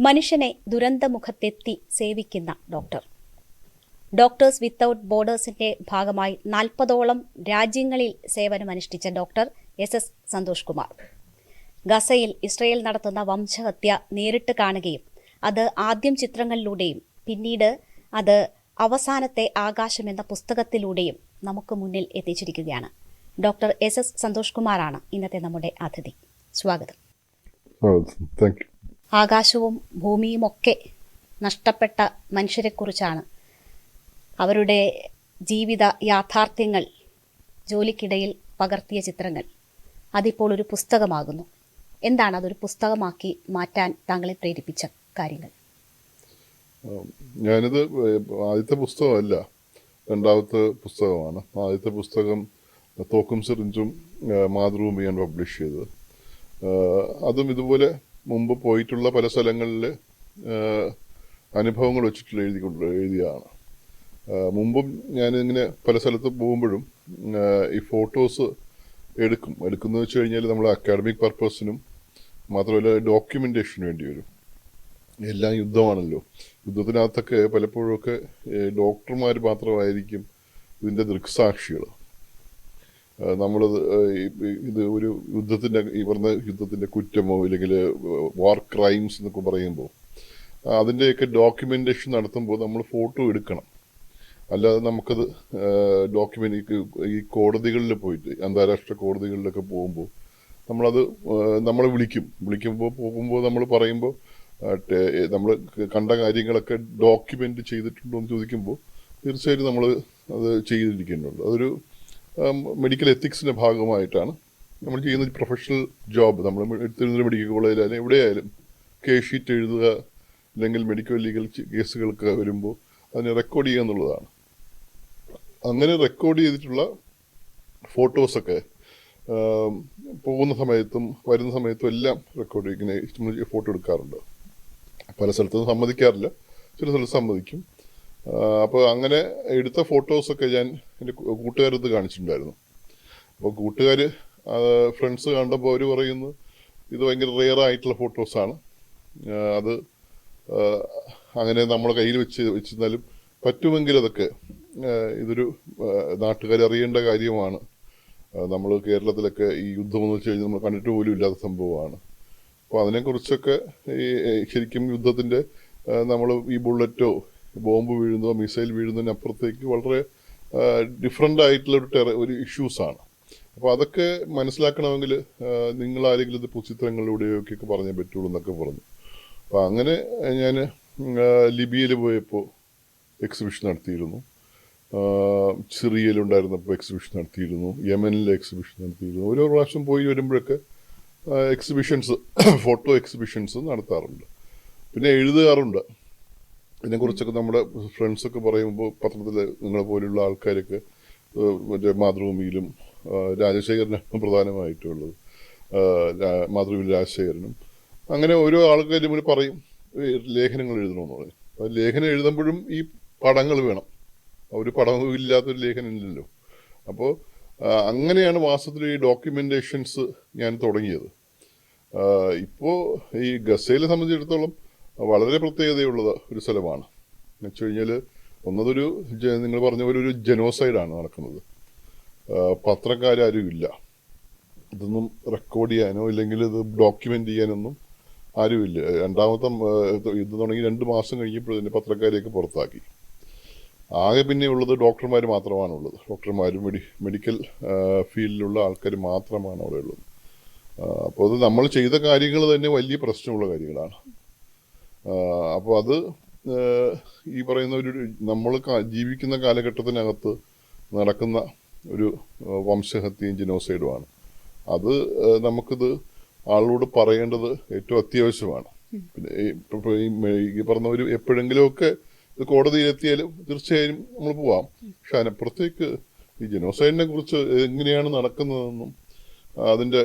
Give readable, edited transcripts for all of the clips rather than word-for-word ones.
മനുഷ്യനെ ദുരന്തമുഖത്തെത്തി സേവിക്കുന്ന doctor. Doctors without ബോർഡേഴ്സിന്റെ ഭാഗമായി 40ഓളം രാജ്യങ്ങളിൽ സേവനമനുഷ്ഠിച്ച ഡോക്ടർ എസ് സന്തോഷ് കുമാർ ഗസയിൽ ഇസ്രയേൽ നടത്തുന്ന വംശഹത്യ നേരിട്ട് കാണുകയും അത് ആദ്യം ചിത്രങ്ങളിലൂടെയും പിന്നീട് അത് അവസാനത്തെ ആകാശം എന്ന പുസ്തകത്തിലൂടെയും നമുക്ക് മുന്നിൽ എത്തിച്ചിരിക്കുകയാണ്. ഡോക്ടർ എസ് സന്തോഷ് കുമാറാണ് ഇന്നത്തെ നമ്മുടെ അതിഥി. സ്വാഗതം. ആകാശവും ഭൂമിയുമൊക്കെ നഷ്ടപ്പെട്ട മനുഷ്യരെക്കുറിച്ചാണ്, അവരുടെ ജീവിത യാഥാർത്ഥ്യങ്ങൾ ജോലിക്കിടയിൽ പകർത്തിയ ചിത്രങ്ങൾ അതിപ്പോൾ ഒരു പുസ്തകമാകുന്നു. എന്താണ് അതൊരു പുസ്തകമാക്കി മാറ്റാൻ താങ്കളെ പ്രേരിപ്പിച്ച കാര്യങ്ങൾ? ഞാനിത് ആദ്യത്തെ പുസ്തകമല്ല, രണ്ടാമത്തെ പുസ്തകമാണ്. ആദ്യത്തെ പുസ്തകം തോക്കും സിറിഞ്ചും മാതൃഭൂമിയാണ് പബ്ലിഷ് ചെയ്തത്. അതും ഇതുപോലെ മുമ്പ് പോയിട്ടുള്ള പല സ്ഥലങ്ങളിൽ അനുഭവങ്ങൾ വെച്ചിട്ടുള്ള എഴുതിയതാണ്. മുമ്പും ഞാനിങ്ങനെ പല സ്ഥലത്ത് പോകുമ്പോഴും ഈ ഫോട്ടോസ് എടുക്കുന്നത് വെച്ച് കഴിഞ്ഞാൽ നമ്മൾ അക്കാഡമിക് പർപ്പസിനും മാത്രമല്ല ഡോക്യുമെന്റേഷന് വേണ്ടി വരും. എല്ലാം യുദ്ധമാണല്ലോ. യുദ്ധത്തിനകത്തൊക്കെ പലപ്പോഴൊക്കെ ഡോക്ടർമാർ മാത്രമായിരിക്കും ഇതിൻ്റെ ദൃക്സാക്ഷികൾ. നമ്മളത് ഇത് ഒരു യുദ്ധത്തിൻ്റെ ഈ പറഞ്ഞ യുദ്ധത്തിൻ്റെ കുറ്റമോ ഇല്ലെങ്കിൽ വാർ ക്രൈംസ് എന്നൊക്കെ പറയുമ്പോൾ അതിൻ്റെയൊക്കെ ഡോക്യുമെന്റേഷൻ നടത്തുമ്പോൾ നമ്മൾ ഫോട്ടോ എടുക്കണം. അല്ലാതെ നമുക്കത് ഈ കോടതികളിൽ പോയിട്ട് അന്താരാഷ്ട്ര കോടതികളിലൊക്കെ പോകുമ്പോൾ നമ്മളെ പോകുമ്പോൾ നമ്മൾ പറയുമ്പോൾ നമ്മൾ കണ്ട കാര്യങ്ങളൊക്കെ ഡോക്യുമെന്റ് ചെയ്തിട്ടുണ്ടോ എന്ന് ചോദിക്കുമ്പോൾ തീർച്ചയായിട്ടും നമ്മൾ അത് ചെയ്തിരിക്കുന്നുണ്ട്. അതൊരു മെഡിക്കൽ എത്തിക്സിന്റെ ഭാഗമായിട്ടാണ് നമ്മൾ ചെയ്യുന്ന പ്രൊഫഷണൽ ജോബ്. നമ്മൾ തിരുവനന്തപുരം മെഡിക്കൽ കോളേജിലായാലും എവിടെയായാലും കേസ് ഷീറ്റ് എഴുതുക അല്ലെങ്കിൽ മെഡിക്കൽ ലീഗൽ കേസുകളൊക്കെ വരുമ്പോൾ അതിനെ റെക്കോർഡ് ചെയ്യുക എന്നുള്ളതാണ്. അങ്ങനെ റെക്കോർഡ് ചെയ്തിട്ടുള്ള ഫോട്ടോസൊക്കെ പോകുന്ന സമയത്തും വരുന്ന സമയത്തും എല്ലാം റെക്കോർഡ് ഇങ്ങനെ ഫോട്ടോ എടുക്കാറുണ്ട്. പല സ്ഥലത്തും സമ്മതിക്കാറില്ല, ചില സ്ഥലത്ത് സമ്മതിക്കും. അപ്പോൾ അങ്ങനെ എടുത്ത ഫോട്ടോസൊക്കെ ഞാൻ എൻ്റെ കൂട്ടുകാരത് കാണിച്ചിട്ടുണ്ടായിരുന്നു. അപ്പോൾ കൂട്ടുകാർ ഫ്രണ്ട്സ് കണ്ടപ്പോൾ അവർ പറയുന്നു ഇത് ഭയങ്കര റെയർ ആയിട്ടുള്ള ഫോട്ടോസാണ്, അത് അങ്ങനെ നമ്മളെ കയ്യിൽ വെച്ചിരുന്നാലും പറ്റുമെങ്കിൽ അതൊക്കെ ഇതൊരു നാട്ടുകാരറിയേണ്ട കാര്യമാണ്. നമ്മൾ കേരളത്തിലൊക്കെ ഈ യുദ്ധമെന്ന് വെച്ച് കഴിഞ്ഞാൽ നമ്മൾ കണ്ടിട്ട് പോലും ഇല്ലാത്ത സംഭവമാണ്. അപ്പോൾ അതിനെക്കുറിച്ചൊക്കെ ശരിക്കും യുദ്ധത്തിൻ്റെ നമ്മൾ ഈ ബുള്ളറ്റോ ബോംബ് വീഴുന്നതോ മിസൈൽ വീഴുന്നതിനപ്പുറത്തേക്ക് വളരെ ഡിഫറെൻ്റ് ആയിട്ടുള്ള ഒരു ഇഷ്യൂസാണ്. അപ്പോൾ അതൊക്കെ മനസ്സിലാക്കണമെങ്കിൽ നിങ്ങൾ ആരെങ്കിലും ഇത് ചിത്രങ്ങളിലൂടെയൊക്കെ പറഞ്ഞേ പറ്റുള്ളൂ എന്നൊക്കെ പറഞ്ഞു. അപ്പോൾ അങ്ങനെ ഞാൻ ലിബിയയിൽ പോയപ്പോൾ എക്സിബിഷൻ നടത്തിയിരുന്നു, സിറിയയിലുണ്ടായിരുന്നപ്പോൾ എക്സിബിഷൻ നടത്തിയിരുന്നു, യമനിൽ എക്സിബിഷൻ നടത്തിയിരുന്നു. ഓരോ പ്രാവശ്യം പോയി വരുമ്പോഴൊക്കെ എക്സിബിഷൻസ്, ഫോട്ടോ എക്സിബിഷൻസ് നടത്താറുണ്ട്. പിന്നെ എഴുതാറുണ്ട്. ഇതിനെക്കുറിച്ചൊക്കെ നമ്മുടെ ഫ്രണ്ട്സൊക്കെ പറയുമ്പോൾ പത്രത്തിൽ നിങ്ങളെ പോലെയുള്ള ആൾക്കാരൊക്കെ മറ്റേ മാതൃഭൂമിയിലും രാജശേഖരനാണ് പ്രധാനമായിട്ടുള്ളത്, മാതൃഭൂമിയിൽ രാജശേഖരനും അങ്ങനെ ഓരോ ആൾക്കാരും കൂടി പറയും ലേഖനങ്ങൾ എഴുതണമെന്ന് പറയും. അപ്പോൾ ലേഖനം എഴുതുമ്പോഴും ഈ പടങ്ങൾ വേണം. ഒരു പടവും ഇല്ലാത്തൊരു ലേഖനം ഇല്ലല്ലോ. അപ്പോൾ അങ്ങനെയാണ് വാസ്തവത്തിൽ ഈ ഡോക്യുമെന്റേഷൻസ് ഞാൻ തുടങ്ങിയത്. ഇപ്പോൾ ഈ ഗസയിലെ സംബന്ധിച്ചിടത്തോളം വളരെ പ്രത്യേകതയുള്ളത് ഒരു സ്ഥലമാണ്. എന്ന് വെച്ച് കഴിഞ്ഞാൽ ഒന്നതൊരു നിങ്ങൾ പറഞ്ഞ പോലെ ഒരു ജനോസൈഡാണ് നടക്കുന്നത്. പത്രക്കാരും ഇല്ല, ഇതൊന്നും റെക്കോർഡ് ചെയ്യാനോ ഇല്ലെങ്കിൽ ഇത് ഡോക്യുമെന്റ് ചെയ്യാനൊന്നും ആരുമില്ല. രണ്ടാമത്തെ യുദ്ധം തുടങ്ങി 2 മാസം കഴിഞ്ഞപ്പോൾ ഇതിൻ്റെ പത്രക്കാരെയൊക്കെ പുറത്താക്കി. ആകെ പിന്നെ ഉള്ളത് ഡോക്ടർമാർ മാത്രമാണുള്ളത്. ഡോക്ടർമാരും മെഡിക്കൽ ഫീൽഡിലുള്ള ആൾക്കാർ മാത്രമാണ് അവിടെ ഉള്ളത്. അപ്പോൾ അത് നമ്മൾ ചെയ്ത കാര്യങ്ങൾ തന്നെ വലിയ പ്രശ്നമുള്ള കാര്യങ്ങളാണ്. അപ്പോൾ അത് ഈ പറയുന്ന നമ്മൾ ജീവിക്കുന്ന കാലഘട്ടത്തിനകത്ത് നടക്കുന്ന ഒരു വംശഹത്യയും ജനോസൈഡുമാണ്. അത് നമുക്കിത് ആളോട് പറയേണ്ടത് ഏറ്റവും അത്യാവശ്യമാണ്. പിന്നെ ഈ പറഞ്ഞ ഒരു എപ്പോഴെങ്കിലുമൊക്കെ കോടതിയിലെത്തിയാലും തീർച്ചയായും നമ്മൾ പോവാം. പക്ഷെ അതിനപ്പുറത്തേക്ക് ഈ ജനോസൈഡിനെ കുറിച്ച് എങ്ങനെയാണ് നടക്കുന്നതെന്നും അതിൻ്റെ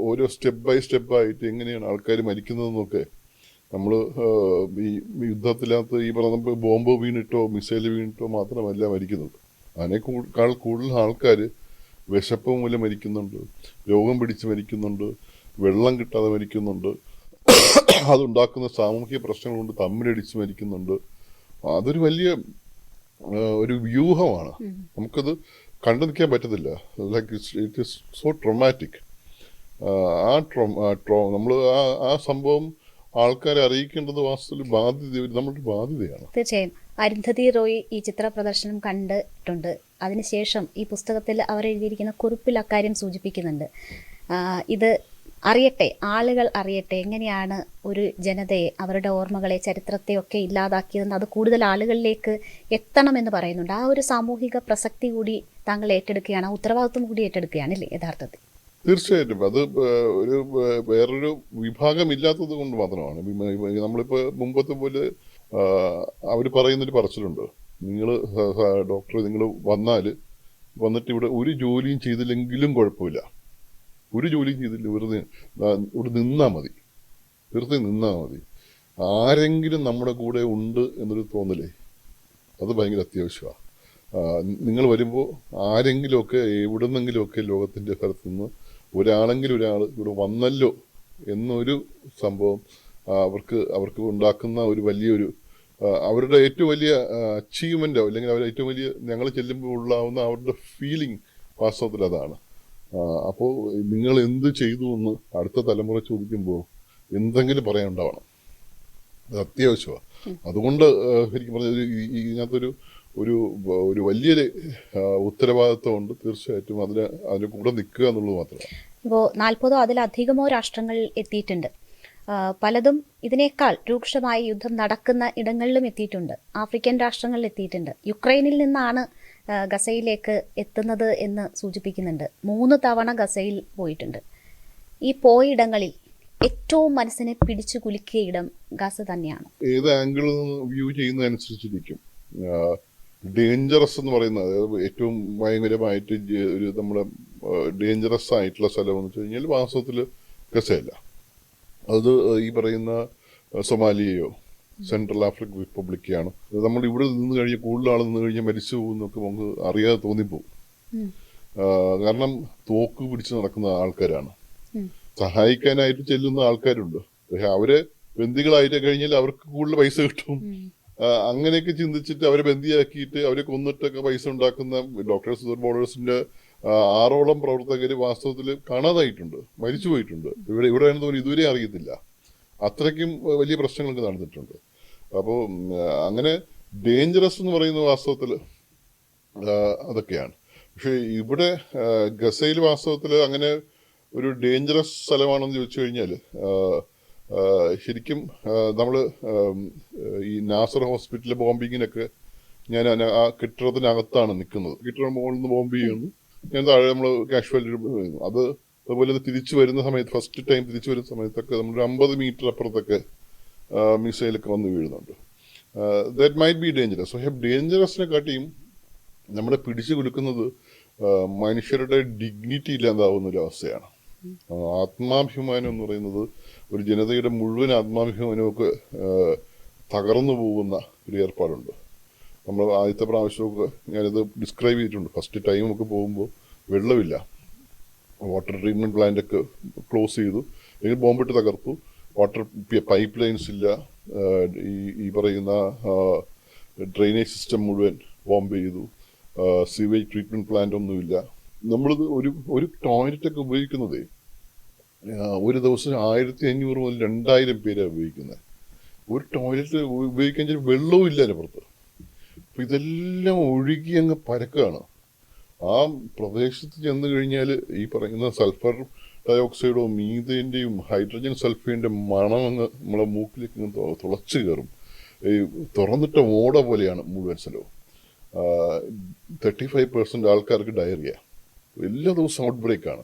ഓരോ സ്റ്റെപ്പ് ബൈ സ്റ്റെപ്പായിട്ട് എങ്ങനെയാണ് ആൾക്കാർ മരിക്കുന്നതെന്നൊക്കെ നമ്മൾ ഈ യുദ്ധത്തിനകത്ത് ഈ പറഞ്ഞ ബോംബ് വീണിട്ടോ മിസൈൽ വീണിട്ടോ മാത്രമല്ല മരിക്കുന്നത്. അതിനേക്കാൾ കൂടുതൽ ആൾക്കാർ വിശപ്പ് മൂലം മരിക്കുന്നുണ്ട്, രോഗം പിടിച്ച് മരിക്കുന്നുണ്ട്, വെള്ളം കിട്ടാതെ മരിക്കുന്നുണ്ട്. അതുണ്ടാക്കുന്ന സാമൂഹിക പ്രശ്നങ്ങൾ കൊണ്ട് തമ്മിലടിച്ച് മരിക്കുന്നുണ്ട്. അതൊരു വലിയ ഒരു വ്യൂഹമാണ്. നമുക്കത് കണ്ടു നിൽക്കാൻ പറ്റത്തില്ല. Like it is so traumatic. നമ്മൾ ആ സംഭവം ആൾക്കാരെ അറിയിക്കേണ്ടത് വാസ്തവത്തിൽ നമ്മുടെ ബാധ്യതയാണ്. തീർച്ചയായും അരുന്ധതി റോയ് ഈ ചിത്ര പ്രദർശനം കണ്ടിട്ടുണ്ട്. അതിനുശേഷം ഈ പുസ്തകത്തിൽ അവർ എഴുതിയിരിക്കുന്ന കുറിപ്പിൽ അക്കാര്യം സൂചിപ്പിക്കുന്നുണ്ട്. ഇത് അറിയട്ടെ, ആളുകൾ അറിയട്ടെ എങ്ങനെയാണ് ഒരു ജനതയെ, അവരുടെ ഓർമ്മകളെ, ചരിത്രത്തെയൊക്കെ ഇല്ലാതാക്കിയതെന്ന് അത് കൂടുതൽ ആളുകളിലേക്ക് എത്തണമെന്ന് പറയുന്നുണ്ട്. ആ ഒരു സാമൂഹിക പ്രസക്തി കൂടി താങ്കൾ ഏറ്റെടുക്കുകയാണ്, ഉത്തരവാദിത്വം കൂടി ഏറ്റെടുക്കുകയാണല്ലേ യഥാർത്ഥത്തിൽ? തീർച്ചയായിട്ടും അത് ഒരു വേറൊരു വിഭാഗം ഇല്ലാത്തത് കൊണ്ട് മാത്രമാണ്. നമ്മളിപ്പോൾ മുമ്പത്തെ പോലെ അവർ പറയുന്നൊരു പറച്ചിലുണ്ട്, നിങ്ങൾ ഡോക്ടർ നിങ്ങൾ വന്നിട്ട് ഇവിടെ ഒരു ജോലിയും ചെയ്തില്ലെങ്കിലും കുഴപ്പമില്ല, ഒരു ജോലിയും ചെയ്തില്ല, വെറുതെ ഇവിടെ നിന്നാൽ മതി, വെറുതെ നിന്നാൽ മതി, ആരെങ്കിലും നമ്മുടെ കൂടെ ഉണ്ട് എന്നൊരു തോന്നലേ അത് ഭയങ്കര അത്യാവശ്യമാണ്. നിങ്ങൾ വരുമ്പോൾ ആരെങ്കിലുമൊക്കെ എവിടുന്നെങ്കിലുമൊക്കെ ലോകത്തിൻ്റെ സ്ഥലത്ത് നിന്ന് ഒരാൾ ഇവിടെ വന്നല്ലോ എന്നൊരു സംഭവം അവർക്ക് ഉണ്ടാക്കുന്ന ഒരു വലിയൊരു അവരുടെ ഏറ്റവും വലിയ അച്ചീവ്മെൻ്റോ അല്ലെങ്കിൽ അവരുടെ ഏറ്റവും വലിയ ഞങ്ങൾ ചെല്ലുമ്പോൾ ഉള്ളാവുന്ന അവരുടെ ഫീലിംഗ് വാസ്തവത്തിൽ അതാണ്. അപ്പോൾ നിങ്ങൾ എന്ത് ചെയ്തു എന്ന് അടുത്ത തലമുറ ചോദിക്കുമ്പോൾ എന്തെങ്കിലും പറയാനുണ്ടാവണം, അത് അത്യാവശ്യമാണ്. അതുകൊണ്ട് എനിക്ക് പറഞ്ഞത് ഇതിനകത്തൊരു ഒരു വലിയൊരു ഉത്തരവാദിത്വമുണ്ട്. തീർച്ചയായിട്ടും അതിന് കൂടെ നിൽക്കുക എന്നുള്ളത് മാത്രമാണ്. ഇപ്പോൾ 40 അതിലധികമോ രാഷ്ട്രങ്ങളിൽ എത്തിയിട്ടുണ്ട്. പലതും ഇതിനേക്കാൾ രൂക്ഷമായി യുദ്ധം നടക്കുന്ന ഇടങ്ങളിലും എത്തിയിട്ടുണ്ട്. ആഫ്രിക്കൻ രാഷ്ട്രങ്ങളിൽ എത്തിയിട്ടുണ്ട്. യുക്രൈനിൽ നിന്നാണ് ഗസയിലേക്ക് എത്തുന്നത് എന്ന് സൂചിപ്പിക്കുന്നുണ്ട്. 3 തവണ ഗസയിൽ പോയിട്ടുണ്ട്. ഈ പോയിടങ്ങളിൽ ഏറ്റവും മനസ്സിനെ പിടിച്ചു കുലുക്കിയ ഇടം ഗസ തന്നെയാണ്. ഏത് ആംഗിളിൽ നിന്ന് വ്യൂ ചെയ്യുന്നതനുസരിച്ചിരിക്കും. ഡേഞ്ചറസ് എന്ന് പറയുന്നത് ഏറ്റവും ഭയങ്കരമായിട്ട് ഒരു നമ്മുടെ ഡേഞ്ചറസ് ആയിട്ടുള്ള സ്ഥലം എന്ന് വെച്ച് കഴിഞ്ഞാൽ വാസ്തവത്തിൽ ഗസയല്ല. അത് ഈ പറയുന്ന സൊമാലിയയോ സെൻട്രൽ ആഫ്രിക്കൻ റിപ്പബ്ലിക്കാണ്. നമ്മൾ ഇവിടെ നിന്ന് കഴിഞ്ഞാൽ കൂടുതൽ ആൾ നിന്ന് കഴിഞ്ഞാൽ മരിച്ചു പോകുന്നൊക്കെ നമുക്ക് അറിയാതെ തോന്നിപ്പോകും. കാരണം തോക്ക് പിടിച്ച് നടക്കുന്ന ആൾക്കാരാണ്. സഹായിക്കാനായിട്ട് ചെല്ലുന്ന ആൾക്കാരുണ്ട്. പക്ഷെ അവര് ബന്ദികളായിട്ട് കഴിഞ്ഞാൽ അവർക്ക് കൂടുതൽ പൈസ കിട്ടും. അങ്ങനെയൊക്കെ ചിന്തിച്ചിട്ട് അവരെ ബന്ദിയാക്കിയിട്ട് അവരെ കൊന്നിട്ടൊക്കെ പൈസ ഉണ്ടാക്കുന്ന ഡോക്ടേഴ്സ് വിത്തൗട്ട് ബോർഡേഴ്സിന്റെ 6ഓളം പ്രവർത്തകർ വാസ്തവത്തിൽ കാണാതായിട്ടുണ്ട്, മരിച്ചു പോയിട്ടുണ്ട്. ഇവിടെയാണെന്ന് തോന്നി ഇതുവരെ അറിയത്തില്ല. അത്രയ്ക്കും വലിയ പ്രശ്നങ്ങളൊക്കെ നടന്നിട്ടുണ്ട്. അപ്പോൾ അങ്ങനെ ഡേഞ്ചറസ് എന്ന് പറയുന്ന വാസ്തവത്തിൽ അതൊക്കെയാണ്. പക്ഷെ ഇവിടെ ഗസയിൽ വാസ്തവത്തിൽ അങ്ങനെ ഒരു ഡേഞ്ചറസ് സ്ഥലമാണെന്ന് ചോദിച്ചു കഴിഞ്ഞാൽ ശരിക്കും നമ്മൾ ഈ നാസർ ഹോസ്പിറ്റലിലെ ബോംബിങ്ങിനൊക്കെ ഞാൻ ആ കെട്ടിടത്തിനകത്താണ് നിൽക്കുന്നത്. കെട്ടിടം മുകളിൽ നിന്ന് ബോംബ് ചെയ്യുന്നു, ഞാൻ താഴെ നമ്മൾ കാഷ്വാലിറ്റി ചെയ്യുന്നു. അതുപോലെ തിരിച്ചു വരുന്ന സമയത്ത് ഫസ്റ്റ് ടൈം തിരിച്ചു വരുന്ന സമയത്തൊക്കെ നമ്മൾ 50 മീറ്റർ അപ്പുറത്തൊക്കെ മിസൈലൊക്കെ വന്ന് വീഴുന്നുണ്ട്. That might be dangerous. പക്ഷേ ഡേഞ്ചറസിനെ കാട്ടിയും നമ്മളെ പിടിച്ചു കൊടുക്കുന്നത് മനുഷ്യരുടെ ഡിഗ്നിറ്റി ഇല്ലാതാവുന്ന ഒരു അവസ്ഥയാണ്. ആത്മാഭിമാനം എന്ന് പറയുന്നത് ഒരു ജനതയുടെ മുഴുവൻ ആത്മാഭിമാനമൊക്കെ തകർന്നു പോകുന്ന ഒരു ഏർപ്പാടുണ്ട്. നമ്മൾ ആദ്യത്തെ പ്രാവശ്യമൊക്കെ ഞാനിത് ഡിസ്ക്രൈബ് ചെയ്തിട്ടുണ്ട്. ഫസ്റ്റ് ടൈമൊക്കെ പോകുമ്പോൾ വെള്ളമില്ല, വാട്ടർ ട്രീറ്റ്മെൻറ്റ് പ്ലാന്റൊക്കെ ക്ലോസ് ചെയ്തു, അല്ലെങ്കിൽ ബോംബിട്ട് തകർത്തു. വാട്ടർ പൈപ്പ് ലൈൻസ് ഇല്ല, ഈ പറയുന്ന ഡ്രെയിനേജ് സിസ്റ്റം മുഴുവൻ ബോംബ് ചെയ്തു, സീവേജ് ട്രീറ്റ്മെൻറ്റ് പ്ലാന്റ് ഒന്നുമില്ല. നമ്മളിത് ഒരു ടോയ്ലറ്റൊക്കെ ഉപയോഗിക്കുന്നതേ ഒരു ദിവസം 1500 മുതൽ 2000 പേരാണ് ഉപയോഗിക്കുന്നത്. ഒരു ടോയ്ലറ്റ് ഉപയോഗിക്കാൻ വെള്ളവും ഇല്ല അതിനപ്പുറത്ത്. അപ്പം ഇതെല്ലാം ഒഴുകി അങ്ങ് പരക്കുകയാണ്. ആ പ്രദേശത്ത് ചെന്ന് കഴിഞ്ഞാൽ ഈ പറയുന്ന സൾഫർ ഡയോക്സൈഡോ മീഥേൻ്റെയും ഹൈഡ്രജൻ സൾഫൈഡിൻ്റെ മണം അങ്ങ് നമ്മളെ മൂക്കിലേക്ക് ഇങ്ങ് തുളച്ച് കയറും. ഈ തുറന്നിട്ട ഓട പോലെയാണ് മുഴുവൻ സ്ഥലവും. 35% ആൾക്കാർക്ക് ഡയറിയ. എല്ലാ ദിവസവും ഔട്ട് ബ്രേക്കാണ്.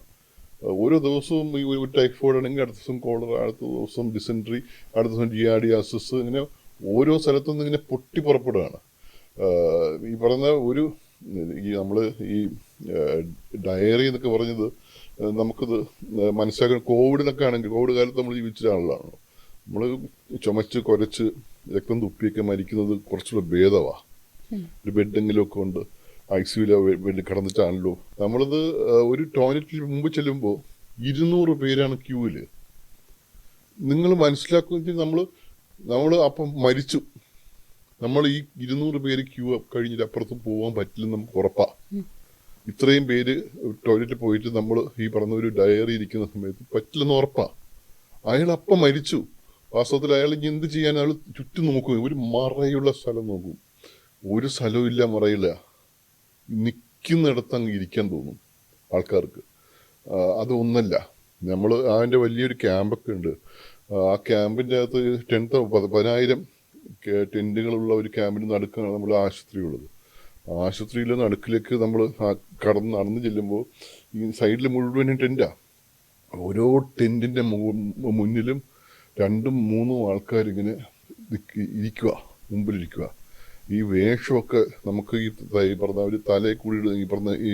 ഓരോ ദിവസവും ഈ ഒരു ടൈഫോയിഡ് ആണെങ്കിൽ അടുത്ത ദിവസം കോളറ, അടുത്ത ദിവസം ഡിസെൻട്രി, അടുത്ത ദിവസം ജിയാഡിയാസിസ്, ഇങ്ങനെ ഓരോ സ്ഥലത്തുനിന്ന് ഇങ്ങനെ പൊട്ടി പുറപ്പെടുകയാണ്. ഈ പറയുന്ന നമ്മൾ ഈ ഡയറി എന്നൊക്കെ പറഞ്ഞത് നമുക്കിത് മനസ്സിലാക്കാൻ കോവിഡിനൊക്കെ ആണെങ്കിൽ, കോവിഡ് കാലത്ത് നമ്മൾ ജീവിച്ച ആളുകളാണ്. നമ്മൾ ചുമച്ച് കുരച്ച് രക്തം തുപ്പിയൊക്കെ മരിക്കുന്നത് കുറച്ചുകൂടെ ഭേദമാണ്. ഒരു ബെഡെങ്കിലുമൊക്കെ ഉണ്ട്, ICUവിലോ വേണ്ടി കിടന്നിട്ടാണല്ലോ. നമ്മളിത് ഒരു ടോയ്ലറ്റിൽ മുമ്പ് ചെല്ലുമ്പോൾ 200 പേരാണ് ക്യൂവിൽ. നിങ്ങൾ മനസ്സിലാക്കുക, നമ്മൾ അപ്പം മരിച്ചു, നമ്മൾ ഈ 200 പേര് ക്യൂ കഴിഞ്ഞിട്ട് അപ്പുറത്ത് പോകാൻ പറ്റില്ലെന്ന് നമുക്ക് ഉറപ്പാ. ഇത്രയും പേര് ടോയ്ലറ്റിൽ പോയിട്ട് നമ്മൾ ഈ പറഞ്ഞ ഒരു ഡയറി ഇരിക്കുന്ന സമയത്ത് പറ്റില്ലെന്ന് ഉറപ്പാ. അയാൾ അപ്പം മരിച്ചു. വാസ്തവത്തിൽ അയാൾ ഇനി എന്ത് ചെയ്യാൻ? അയാൾ ചുറ്റും നോക്കും, ഒരു മറയുള്ള സ്ഥലം നോക്കും. ഒരു സ്ഥലവും ഇല്ല, മറയില്ല. നിൽക്കുന്നിടത്ത് അങ്ങ് ഇരിക്കാൻ തോന്നും ആൾക്കാർക്ക്. അതൊന്നല്ല, നമ്മൾ അതിൻ്റെ വലിയൊരു ക്യാമ്പൊക്കെ ഉണ്ട്. ആ ക്യാമ്പിൻ്റെ അകത്ത് 10,000 ടെൻറ്റുകളുള്ള ഒരു ക്യാമ്പിന് നടുക്കാണ് നമ്മൾ ആശുപത്രി ഉള്ളത്. ആശുപത്രിയിലെ നടുക്കിലേക്ക് നമ്മൾ നടന്ന് ചെല്ലുമ്പോൾ ഈ സൈഡിൽ മുഴുവനും ടെൻറ്റാണ്. ഓരോ ടെൻറ്റിൻ്റെ മുന്നിലും 2-3 ആൾക്കാരിങ്ങനെ ഇരിക്കുക, മുമ്പിലിരിക്കുക. ഈ വേഷമൊക്കെ നമുക്ക് ഈ പറഞ്ഞ ഒരു തലയിൽ കൂടി ഈ പറഞ്ഞ ഈ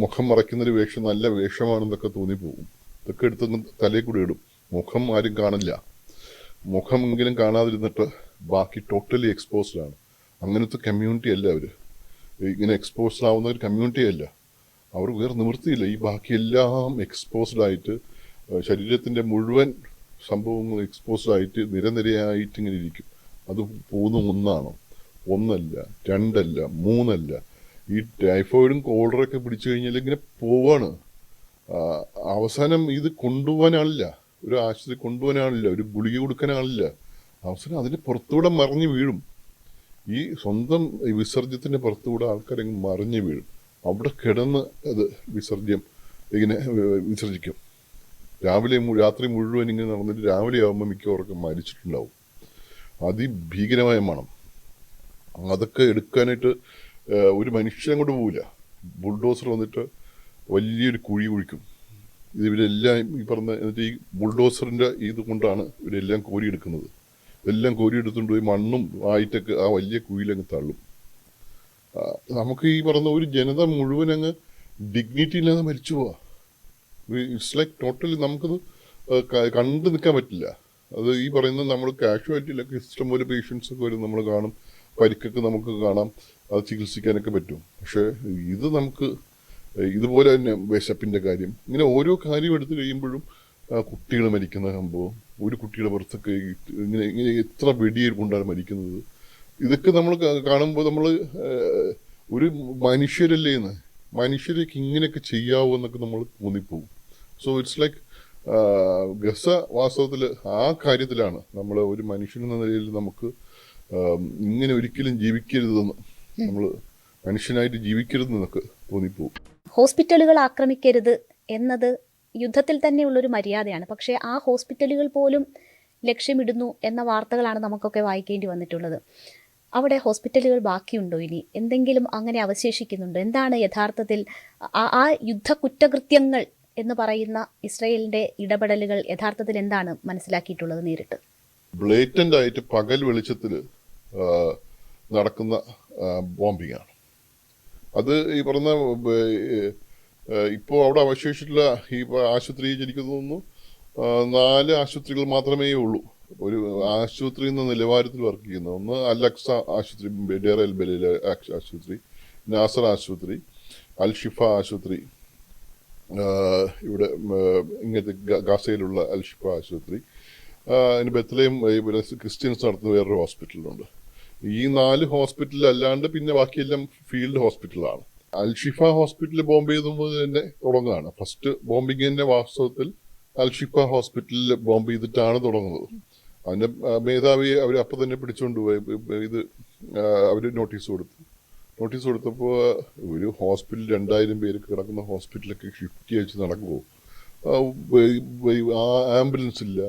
മുഖം മറയ്ക്കുന്നൊരു വേഷം നല്ല വേഷമാണെന്നൊക്കെ തോന്നിപ്പോകും. ഇതൊക്കെ എടുത്ത് തലയിൽ കൂടി ഇടും. മുഖം ആരും കാണില്ല. മുഖം എങ്കിലും കാണാതിരുന്നിട്ട് ബാക്കി ടോട്ടലി എക്സ്പോസ്ഡ് ആണ്. അങ്ങനത്തെ കമ്മ്യൂണിറ്റി അല്ല അവർ. ഇങ്ങനെ എക്സ്പോസ്ഡ് ആവുന്ന ഒരു കമ്മ്യൂണിറ്റി അല്ല. അവർ വേറെ നിവൃത്തിയില്ല. ഈ ബാക്കി എല്ലാം എക്സ്പോസ്ഡ് ആയിട്ട് ശരീരത്തിൻ്റെ മുഴുവൻ സംഭവങ്ങൾ എക്സ്പോസ്ഡ് ആയിട്ട് നിരനിരയായിട്ട് ഇങ്ങനെ ഇരിക്കും. അത് പോകുന്ന ഒന്നല്ല 2 അല്ല 3 അല്ല. ഈ ടൈഫോയിഡും കോളറൊക്കെ പിടിച്ചു കഴിഞ്ഞാൽ ഇങ്ങനെ പോവാണ്. അവസാനം ഇത് കൊണ്ടുപോകാനാളില്ല, ഒരു ആശുപത്രി കൊണ്ടുപോകാനാളില്ല, ഒരു ഗുളിക കൊടുക്കാനാളില്ല. അവസാനം അതിന് പുറത്തുകൂടെ മറിഞ്ഞു വീഴും. ഈ സ്വന്തം വിസർജ്യത്തിൻ്റെ പുറത്തുകൂടെ ആൾക്കാരെങ്ങ് മറിഞ്ഞു വീഴും. അവിടെ കിടന്ന് അത് ഇങ്ങനെ വിസർജിക്കും. രാത്രി മുഴുവൻ ഇങ്ങനെ നടന്നിട്ട് രാവിലെ ആകുമ്പോൾ മിക്കവർക്കും മരിച്ചിട്ടുണ്ടാവും. അതിഭീകരമായ മണം. അതൊക്കെ എടുക്കാനായിട്ട് ഒരു മനുഷ്യൻ അങ്ങോട്ട് പോവില്ല. ബുൾഡോസർ വന്നിട്ട് വലിയൊരു കുഴി കുഴിക്കും. ഇവരെല്ലാം ഈ പറഞ്ഞ എന്നിട്ട് ഈ ബുൾഡോസറിൻ്റെ ഇത് കൊണ്ടാണ് ഇവരെല്ലാം കോരിയെടുക്കുന്നത്. എല്ലാം കോരിയെടുത്തുകൊണ്ട് പോയി മണ്ണും ആയിട്ടൊക്കെ ആ വലിയ കുഴിയിലങ്ങ് തള്ളും. നമുക്ക് ഈ പറഞ്ഞ ഒരു ജനത മുഴുവൻ അങ്ങ് ഡിഗ്നിറ്റി ഇല്ലാതെ മരിച്ചു പോവാ. ഇറ്റ്സ് ലൈക്ക് ടോട്ടലി നമുക്കത് കണ്ടു നിൽക്കാൻ പറ്റില്ല. അത് ഈ പറയുന്നത് നമ്മൾ കാഷ്വാലിറ്റിയിലൊക്കെ ഇഷ്ടംപോലെ പേഷ്യൻസ് ഒക്കെ വരും, നമ്മൾ കാണും. പരിക്കൊക്കെ നമുക്ക് കാണാം, അത് ചികിത്സിക്കാനൊക്കെ പറ്റും. പക്ഷേ ഇത് നമുക്ക് ഇതുപോലെ തന്നെ വിശപ്പിൻ്റെ കാര്യം, ഇങ്ങനെ ഓരോ കാര്യം എടുത്തു കഴിയുമ്പോഴും കുട്ടികൾ മരിക്കുന്ന സംഭവം, ഒരു കുട്ടിയുടെ പുറത്തൊക്കെ ഇങ്ങനെ എത്ര വെടിയേൽക്കൊണ്ടാണ് മരിക്കുന്നത്. ഇതൊക്കെ നമ്മൾ കാണുമ്പോൾ നമ്മൾ ഒരു മനുഷ്യരല്ലേന്ന്, മനുഷ്യരേക്ക് ഇങ്ങനെയൊക്കെ ചെയ്യാവോ എന്നൊക്കെ നമ്മൾ തോന്നിപ്പോകും. സോ ഇറ്റ്സ് ലൈക്ക് ഗസ വാസ്തവത്തിൽ ആ കാര്യത്തിലാണ് നമ്മൾ ഒരു മനുഷ്യനെന്ന നിലയിൽ നമുക്ക് ഇങ്ങനെ ഒരിക്കലും ജീവിക്കരുതെന്ന്, നമ്മൾ മനുഷ്യനായിട്ട് ജീവിക്കരുതെന്നൊക്കെ തോന്നിപ്പോകും. ഹോസ്പിറ്റലുകൾ ആക്രമിക്കരുത് എന്നത് യുദ്ധത്തിൽ തന്നെയുള്ളൊരു മര്യാദയാണ്. പക്ഷേ ആ ഹോസ്പിറ്റലുകൾ പോലും ലക്ഷ്യമിടുന്നു എന്ന വാർത്തകളാണ് നമുക്കൊക്കെ വായിക്കേണ്ടി വന്നിട്ടുള്ളത്. അവിടെ ഹോസ്പിറ്റലുകൾ ബാക്കിയുണ്ടോ? ഇനി എന്തെങ്കിലും അങ്ങനെ അവശേഷിക്കുന്നുണ്ടോ? എന്താണ് യഥാർത്ഥത്തിൽ ആ യുദ്ധ കുറ്റകൃത്യങ്ങൾ എന്ന് പറയുന്ന ഇസ്രയേലിൻ്റെ ഇടപെടലുകൾ യഥാർത്ഥത്തിൽ എന്താണ് മനസ്സിലാക്കിയിട്ടുള്ളത് നേരിട്ട്? ബ്ലേറ്റൻ്റ് ആയിട്ട് പകൽ വെളിച്ചത്തിൽ നടക്കുന്ന ബോംബിംഗ് ആണ് അത്. ഈ പറഞ്ഞ ഇപ്പോൾ അവിടെ അവശേഷിച്ചിട്ടുള്ള ഈ ആശുപത്രി എനിക്ക് തോന്നുന്നു 4 ആശുപത്രികൾ മാത്രമേ ഉള്ളൂ ഒരു ആശുപത്രി എന്ന നിലവാരത്തിൽ വർക്ക് ചെയ്യുന്നത്. ഒന്ന് അൽ-അക്സ ആശുപത്രി, ഡെയർ എൽ ബലയിലെ ആശുപത്രി, നാസർ ആശുപത്രി, അൽ ഷിഫ ആശുപത്രി, ഇവിടെ ഇങ്ങനത്തെ ഗാസയിലുള്ള അൽ ഷിഫ ആശുപത്രി, അതിന് ബെത്ലഹേം ക്രിസ്ത്യൻസ് നടത്തുന്ന വേറൊരു ഹോസ്പിറ്റലുണ്ട്. ഈ 4 ഹോസ്പിറ്റൽ അല്ലാണ്ട് പിന്നെ ബാക്കിയെല്ലാം ഫീൽഡ് ഹോസ്പിറ്റലാണ്. അൽ ഷിഫ ഹോസ്പിറ്റൽ ബോംബ് ചെയ്തുമ്പോൾ തന്നെ തുടങ്ങുകയാണ്. ഫസ്റ്റ് ബോംബിങ് തന്നെ വാസ്തവത്തിൽ അൽ ഷിഫ ഹോസ്പിറ്റലിൽ ബോംബ് ചെയ്തിട്ടാണ് തുടങ്ങുന്നത്. അതിൻ്റെ മേധാവിയെ അവർ അപ്പം തന്നെ പിടിച്ചുകൊണ്ട് പോയി. ഇത് അവർ നോട്ടീസ് കൊടുത്തപ്പോൾ ഒരു ഹോസ്പിറ്റൽ 2000 പേര് കിടക്കുന്ന ഹോസ്പിറ്റലൊക്കെ ഷിഫ്റ്റ് ചെയ്ത് നടക്കുമ്പോൾ ആംബുലൻസ് ഇല്ല,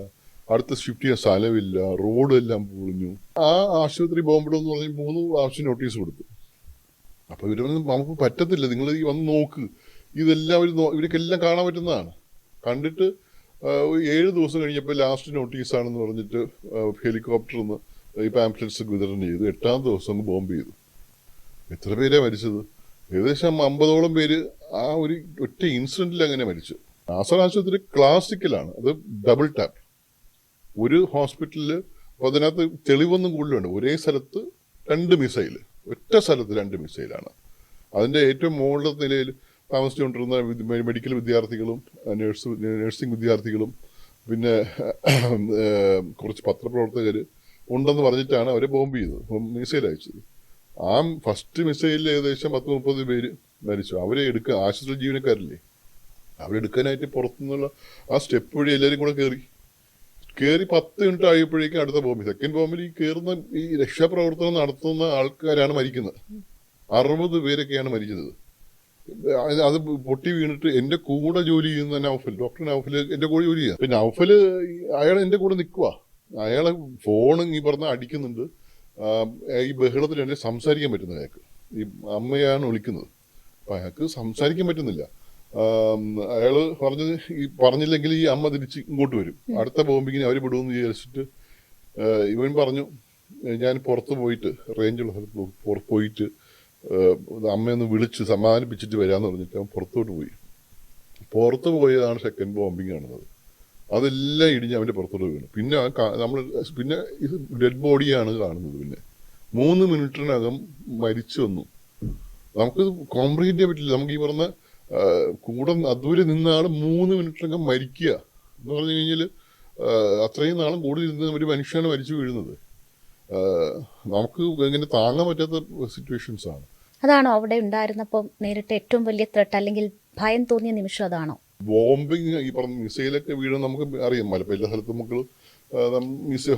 അടുത്ത ഷിഫ്റ്റ് ചെയ്യാൻ സ്ഥലമില്ല, റോഡെല്ലാം പൊളിഞ്ഞു. ആ ആശുപത്രി ബോംബിടെന്ന് പറഞ്ഞ് 3 പ്രാവശ്യം നോട്ടീസ് കൊടുത്തു. അപ്പോൾ ഇവരൊന്നും നമുക്ക് പറ്റത്തില്ല, നിങ്ങൾ ഈ വന്ന് നോക്ക്, ഇതെല്ലാം ഇവർക്കെല്ലാം കാണാൻ പറ്റുന്നതാണ്. കണ്ടിട്ട് 7 ദിവസം കഴിഞ്ഞപ്പോൾ ലാസ്റ്റ് നോട്ടീസാണെന്ന് പറഞ്ഞിട്ട് ഹെലികോപ്റ്ററിൽ നിന്ന് ഈ പാംപ്ലെറ്റ്സ് ഒക്കെ വിതരണം ചെയ്തു. 8ാം ദിവസം ബോംബ് ചെയ്തു. എത്ര പേരാണ് മരിച്ചത്? ഏകദേശം 50ഓളം പേര് ആ ഒരു ഒറ്റ ഇൻസിഡൻറ്റിൽ അങ്ങനെ മരിച്ചു. നാസർ ആശുപത്രി ക്ലാസിക്കലാണ്, അത് ഡബിൾ ടാപ്പ്. ഒരു ഹോസ്പിറ്റലിൽ അതിനകത്ത് തെളിവൊന്നും കൂടുതലുണ്ട്. ഒരേ സ്ഥലത്ത് 2 മിസൈൽ, ഒറ്റ സ്ഥലത്ത് 2 മിസൈലാണ്. അതിൻ്റെ ഏറ്റവും മുകളിലത്തെ നിലയിൽ താമസിച്ചുകൊണ്ടിരുന്ന മെഡിക്കൽ വിദ്യാർത്ഥികളും നഴ്സിംഗ് വിദ്യാർത്ഥികളും പിന്നെ കുറച്ച് പത്രപ്രവർത്തകർ ഉണ്ടെന്ന് പറഞ്ഞിട്ടാണ് അവരെ ബോംബ് ചെയ്തത്, മിസൈൽ അയച്ചത്. ആ ഫസ്റ്റ് മിസൈലിൽ ഏകദേശം 30-30 പേര് മരിച്ചു. അവരെ ആശുപത്രി ജീവനക്കാരില്ലേ, അവരെടുക്കാനായിട്ട് പുറത്തുനിന്നുള്ള ആ സ്റ്റെപ്പ് വഴി എല്ലാവരും കൂടെ കയറി 10 മിനിറ്റ് ആയപ്പോഴേക്കും അടുത്ത ബോംബ്. സെക്കൻഡ് ബോംബിൽ ഈ രക്ഷാപ്രവർത്തനം നടത്തുന്ന ആൾക്കാരാണ് മരിക്കുന്നത്. 60 പേരൊക്കെയാണ് മരിക്കുന്നത്. അത് പൊട്ടി വീണിട്ട് എൻ്റെ കൂടെ ജോലി ചെയ്യുന്ന ഡോക്ടർ നൗഫൽ എൻ്റെ കൂടെ ജോലി ചെയ്യുക. പിന്നെ നൗഫൽ അയാൾ എൻ്റെ കൂടെ നിൽക്കുക. അയാളെ ഫോൺ ഈ പറഞ്ഞ അടിക്കുന്നുണ്ട്. ഈ ബഹളത്തിൽ എന്നെ സംസാരിക്കാൻ പറ്റുന്നില്ല അയാൾക്ക്. ഈ അമ്മയാണ് വിളിക്കുന്നത്, അപ്പം അയാൾക്ക് സംസാരിക്കാൻ പറ്റുന്നില്ല. അയാൾ പറഞ്ഞില്ലെങ്കിൽ ഈ അമ്മ തിരിച്ച് ഇങ്ങോട്ട് വരും. അടുത്ത ബോംബിങ്ങിന് അവർ വിടുമെന്ന് വിചാരിച്ചിട്ട് ഇവൻ പറഞ്ഞു, ഞാൻ പുറത്ത് പോയിട്ട് റേഞ്ചുള്ള സ്ഥലത്ത് പോയിട്ട് അമ്മയൊന്ന് വിളിച്ച് സമാധാനിപ്പിച്ചിട്ട് വരാമെന്ന് പറഞ്ഞിട്ട് അവൻ പുറത്ത് പോയതാണ് സെക്കൻഡ് ബോംബിങ് കാണുന്നത്. അതെല്ലാം ഇടിഞ്ഞ് അവൻ്റെ പുറത്തോട്ട് വീണു. പിന്നെ ഇത് ഡെഡ് ബോഡിയാണ് കാണുന്നത്. പിന്നെ 3 മിനിറ്റിനകം മരിച്ചു വന്നു. നമുക്ക് കോംപ്രിഹെൻഡ് ചെയ്യാൻ പറ്റില്ല. നമുക്ക് ഈ പറഞ്ഞ കൂടെ അതുവരെ നിന്ന ആൾ 3 മിനിറ്റിനകം മരിക്കുക എന്ന് പറഞ്ഞു കഴിഞ്ഞാൽ അത്രയും നാളും കൂടി ഇരുന്ന് ഒരു മനുഷ്യനാണ് മരിച്ചു വീഴുന്നത്. നമുക്ക് ഇങ്ങനെ താങ്ങാൻ പറ്റാത്ത സിറ്റുവേഷൻസ് ആണ്. അതാണോ അവിടെ ഉണ്ടായിരുന്നപ്പോൾ നേരിട്ട് ഏറ്റവും വലിയ ത്രെട്ട് അല്ലെങ്കിൽ ഭയം തോന്നിയ നിമിഷം അതാണോ? ബോംബിങ്, ഈ പറഞ്ഞ മിസൈലൊക്കെ വീഴുന്ന നമുക്ക് അറിയാം. പല സ്ഥലത്തും നമുക്ക്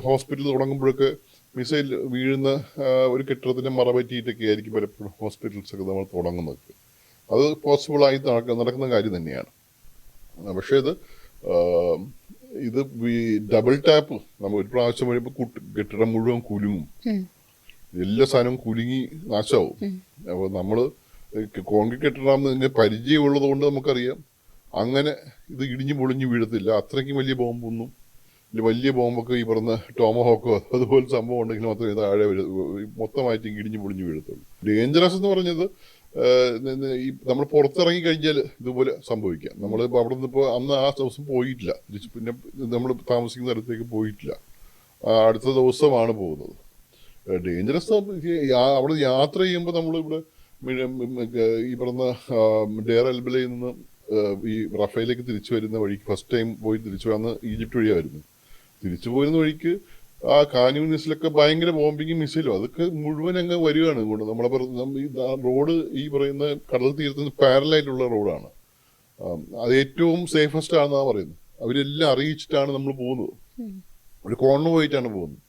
ഹോസ്പിറ്റൽ തുടങ്ങുമ്പോഴൊക്കെ മിസൈൽ വീഴുന്ന ഒരു കെട്ടിടത്തിന്റെ മറ പറ്റിയിട്ടൊക്കെ ആയിരിക്കും പലപ്പോഴും ഹോസ്പിറ്റൽസൊക്കെ നമ്മൾ തുടങ്ങുന്നത്. അത് പോസിബിളായി നടക്കുന്ന കാര്യം തന്നെയാണ്. പക്ഷേ ഇത് ഡബിൾ ടാപ്പ് നമ്മൾ ഒരു പ്രാവശ്യം വരുമ്പോൾ കെട്ടിടം മുഴുവൻ കുലുങ്ങും. എല്ലാ സാധനവും കുലുങ്ങി നാശമാവും. അപ്പോൾ നമ്മൾ കോൺക്രീറ്റ് കെട്ടിടാമെന്ന് പരിചയമുള്ളത് കൊണ്ട് നമുക്കറിയാം അങ്ങനെ ഇത് ഇടിഞ്ഞു പൊളിഞ്ഞു വീഴത്തില്ല. അത്രയ്ക്കും വലിയ ബോംബൊന്നും, വലിയ ബോംബൊക്കെ ഈ പറഞ്ഞ ടോമഹോക്കോ അതുപോലെ സംഭവം ഉണ്ടെങ്കിൽ മാത്രമേ താഴെ മൊത്തമായിട്ട് ഇടിഞ്ഞു പൊളിഞ്ഞു വീഴത്തുള്ളൂ. ഡേഞ്ചറസ് എന്ന് പറഞ്ഞത് ഈ നമ്മൾ പുറത്തിറങ്ങി കഴിഞ്ഞാൽ ഇതുപോലെ സംഭവിക്കാം. നമ്മൾ അവിടെ നിന്ന് ഇപ്പോൾ അന്ന് ആ ദിവസം പോയിട്ടില്ല, പിന്നെ നമ്മൾ താമസിക്കുന്ന സ്ഥലത്തേക്ക് പോയിട്ടില്ല, അടുത്ത ദിവസമാണ് പോകുന്നത്. ഡേഞ്ചറസ് അവിടെ യാത്ര ചെയ്യുമ്പോൾ നമ്മളിവിടെ ഈ പറഞ്ഞ ഡെയർ എൽബലയിൽ നിന്ന് ഈ റഫേലേക്ക് തിരിച്ചു വരുന്ന വഴിക്ക് ഫസ്റ്റ് ടൈം പോയി തിരിച്ചു വന്ന് ഈജിപ്റ്റ് വഴിയായിരുന്നു. തിരിച്ചു പോരുന്ന വഴിക്ക് ആ കാനൂനിസിലൊക്കെ ഭയങ്കര ബോംബിങ്ങും മിസൈലും അതൊക്കെ മുഴുവൻ അങ്ങ് വരികയാണ്. നമ്മളെ റോഡ് ഈ പറയുന്ന കടൽ തീരത്തിന് പാരലായിട്ടുള്ള റോഡാണ്. അത് ഏറ്റവും സേഫസ്റ്റ് ആണെന്നാണ് പറയുന്നത്. അവരെല്ലാം അറിയിച്ചിട്ടാണ് നമ്മൾ പോകുന്നത്. ഒരു കോൺവോയ് ആയിട്ടാണ് പോകുന്നത്.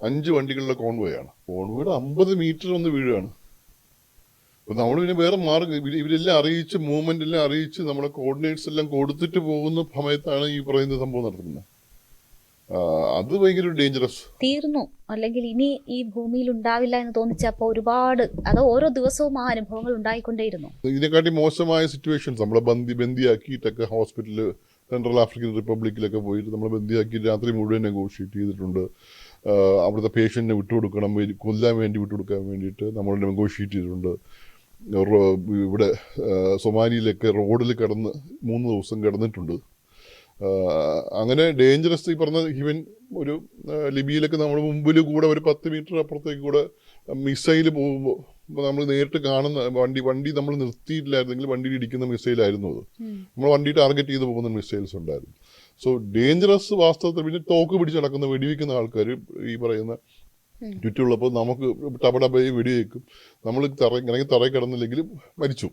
5 വണ്ടികളുടെ കോൺവോയാണ്. കോൺവോയുടെ 50 മീറ്റർ ഒന്ന് വീഴുകയാണ്. അപ്പൊ നമ്മൾ പിന്നെ വേറെ മാർഗം, ഇവരെല്ലാം അറിയിച്ച് മൂവ്മെന്റ് എല്ലാം അറിയിച്ച് നമ്മളെ കോർഡിനേറ്റ്സ് എല്ലാം കൊടുത്തിട്ട് പോകുന്ന സമയത്താണ് ഈ പറയുന്ന സംഭവം നടത്തുന്നത്. അത് ഭയങ്കര ഡേഞ്ചറസ്. തീർന്നു അല്ലെങ്കിൽ ഇനി ഈ ഭൂമിയിൽ ഉണ്ടാവില്ല എന്ന് തോന്നിച്ചപ്പോ ഒരുപാട് അത് ഓരോ ദിവസവും ആ അനുഭവങ്ങൾ ഉണ്ടായിക്കൊണ്ടേയിരുന്നു. ഇതിനെക്കാട്ടി മോശമായ സിറ്റുവേഷൻസ് നമ്മളെ ബന്ദിയാക്കിയിട്ടൊക്കെ ഹോസ്പിറ്റലിൽ സെൻട്രൽ ആഫ്രിക്കൻ റിപ്പബ്ലിക്കിലൊക്കെ പോയിട്ട് നമ്മളെ ബന്ദിയാക്കി രാത്രി മുഴുവൻ നെഗോഷിയേറ്റ് ചെയ്തിട്ടുണ്ട്. അവിടുത്തെ പേഷ്യൻറ്റിനെ വിട്ടുകൊടുക്കണം, കൊല്ലാൻ വേണ്ടി വിട്ടുകൊടുക്കാൻ വേണ്ടിയിട്ട് നമ്മൾ നെഗോഷിയേറ്റ് ചെയ്തിട്ടുണ്ട്. ഇവിടെ സൊമാലിയിലൊക്കെ റോഡിൽ കിടന്ന് 3 ദിവസം കിടന്നിട്ടുണ്ട്. അങ്ങനെ ഡേഞ്ചറസ്. ഈ പറഞ്ഞ ഈവൻ ഒരു ലിബിയയിലൊക്കെ നമ്മൾ മുമ്പിൽ കൂടെ ഒരു 10 മീറ്റർ അപ്പുറത്തേക്ക് കൂടെ മിസൈൽ പോകുമ്പോൾ നമ്മൾ നേരിട്ട് കാണുന്ന വണ്ടി നമ്മൾ നിർത്തിയിട്ടില്ലായിരുന്നെങ്കിൽ വണ്ടിയിൽ ഇടിക്കുന്ന മിസൈലായിരുന്നു അത്. നമ്മൾ വണ്ടി ടാർഗറ്റ് ചെയ്ത് പോകുന്ന മിസൈൽസ് ഉണ്ടായിരുന്നു. സോ ഡേഞ്ചറസ് വാസ്തവത്തിൽ. പിന്നെ തോക്ക് പിടിച്ച് നടക്കുന്ന വെടിവെക്കുന്ന ആൾക്കാർ ഈ പറയുന്ന ചുറ്റുള്ളപ്പോൾ നമുക്ക് ടപടബയെ വെടിവെക്കും. നമ്മൾ ഇറങ്ങി തറയിൽ കിടന്നില്ലെങ്കിലും മരിച്ചു.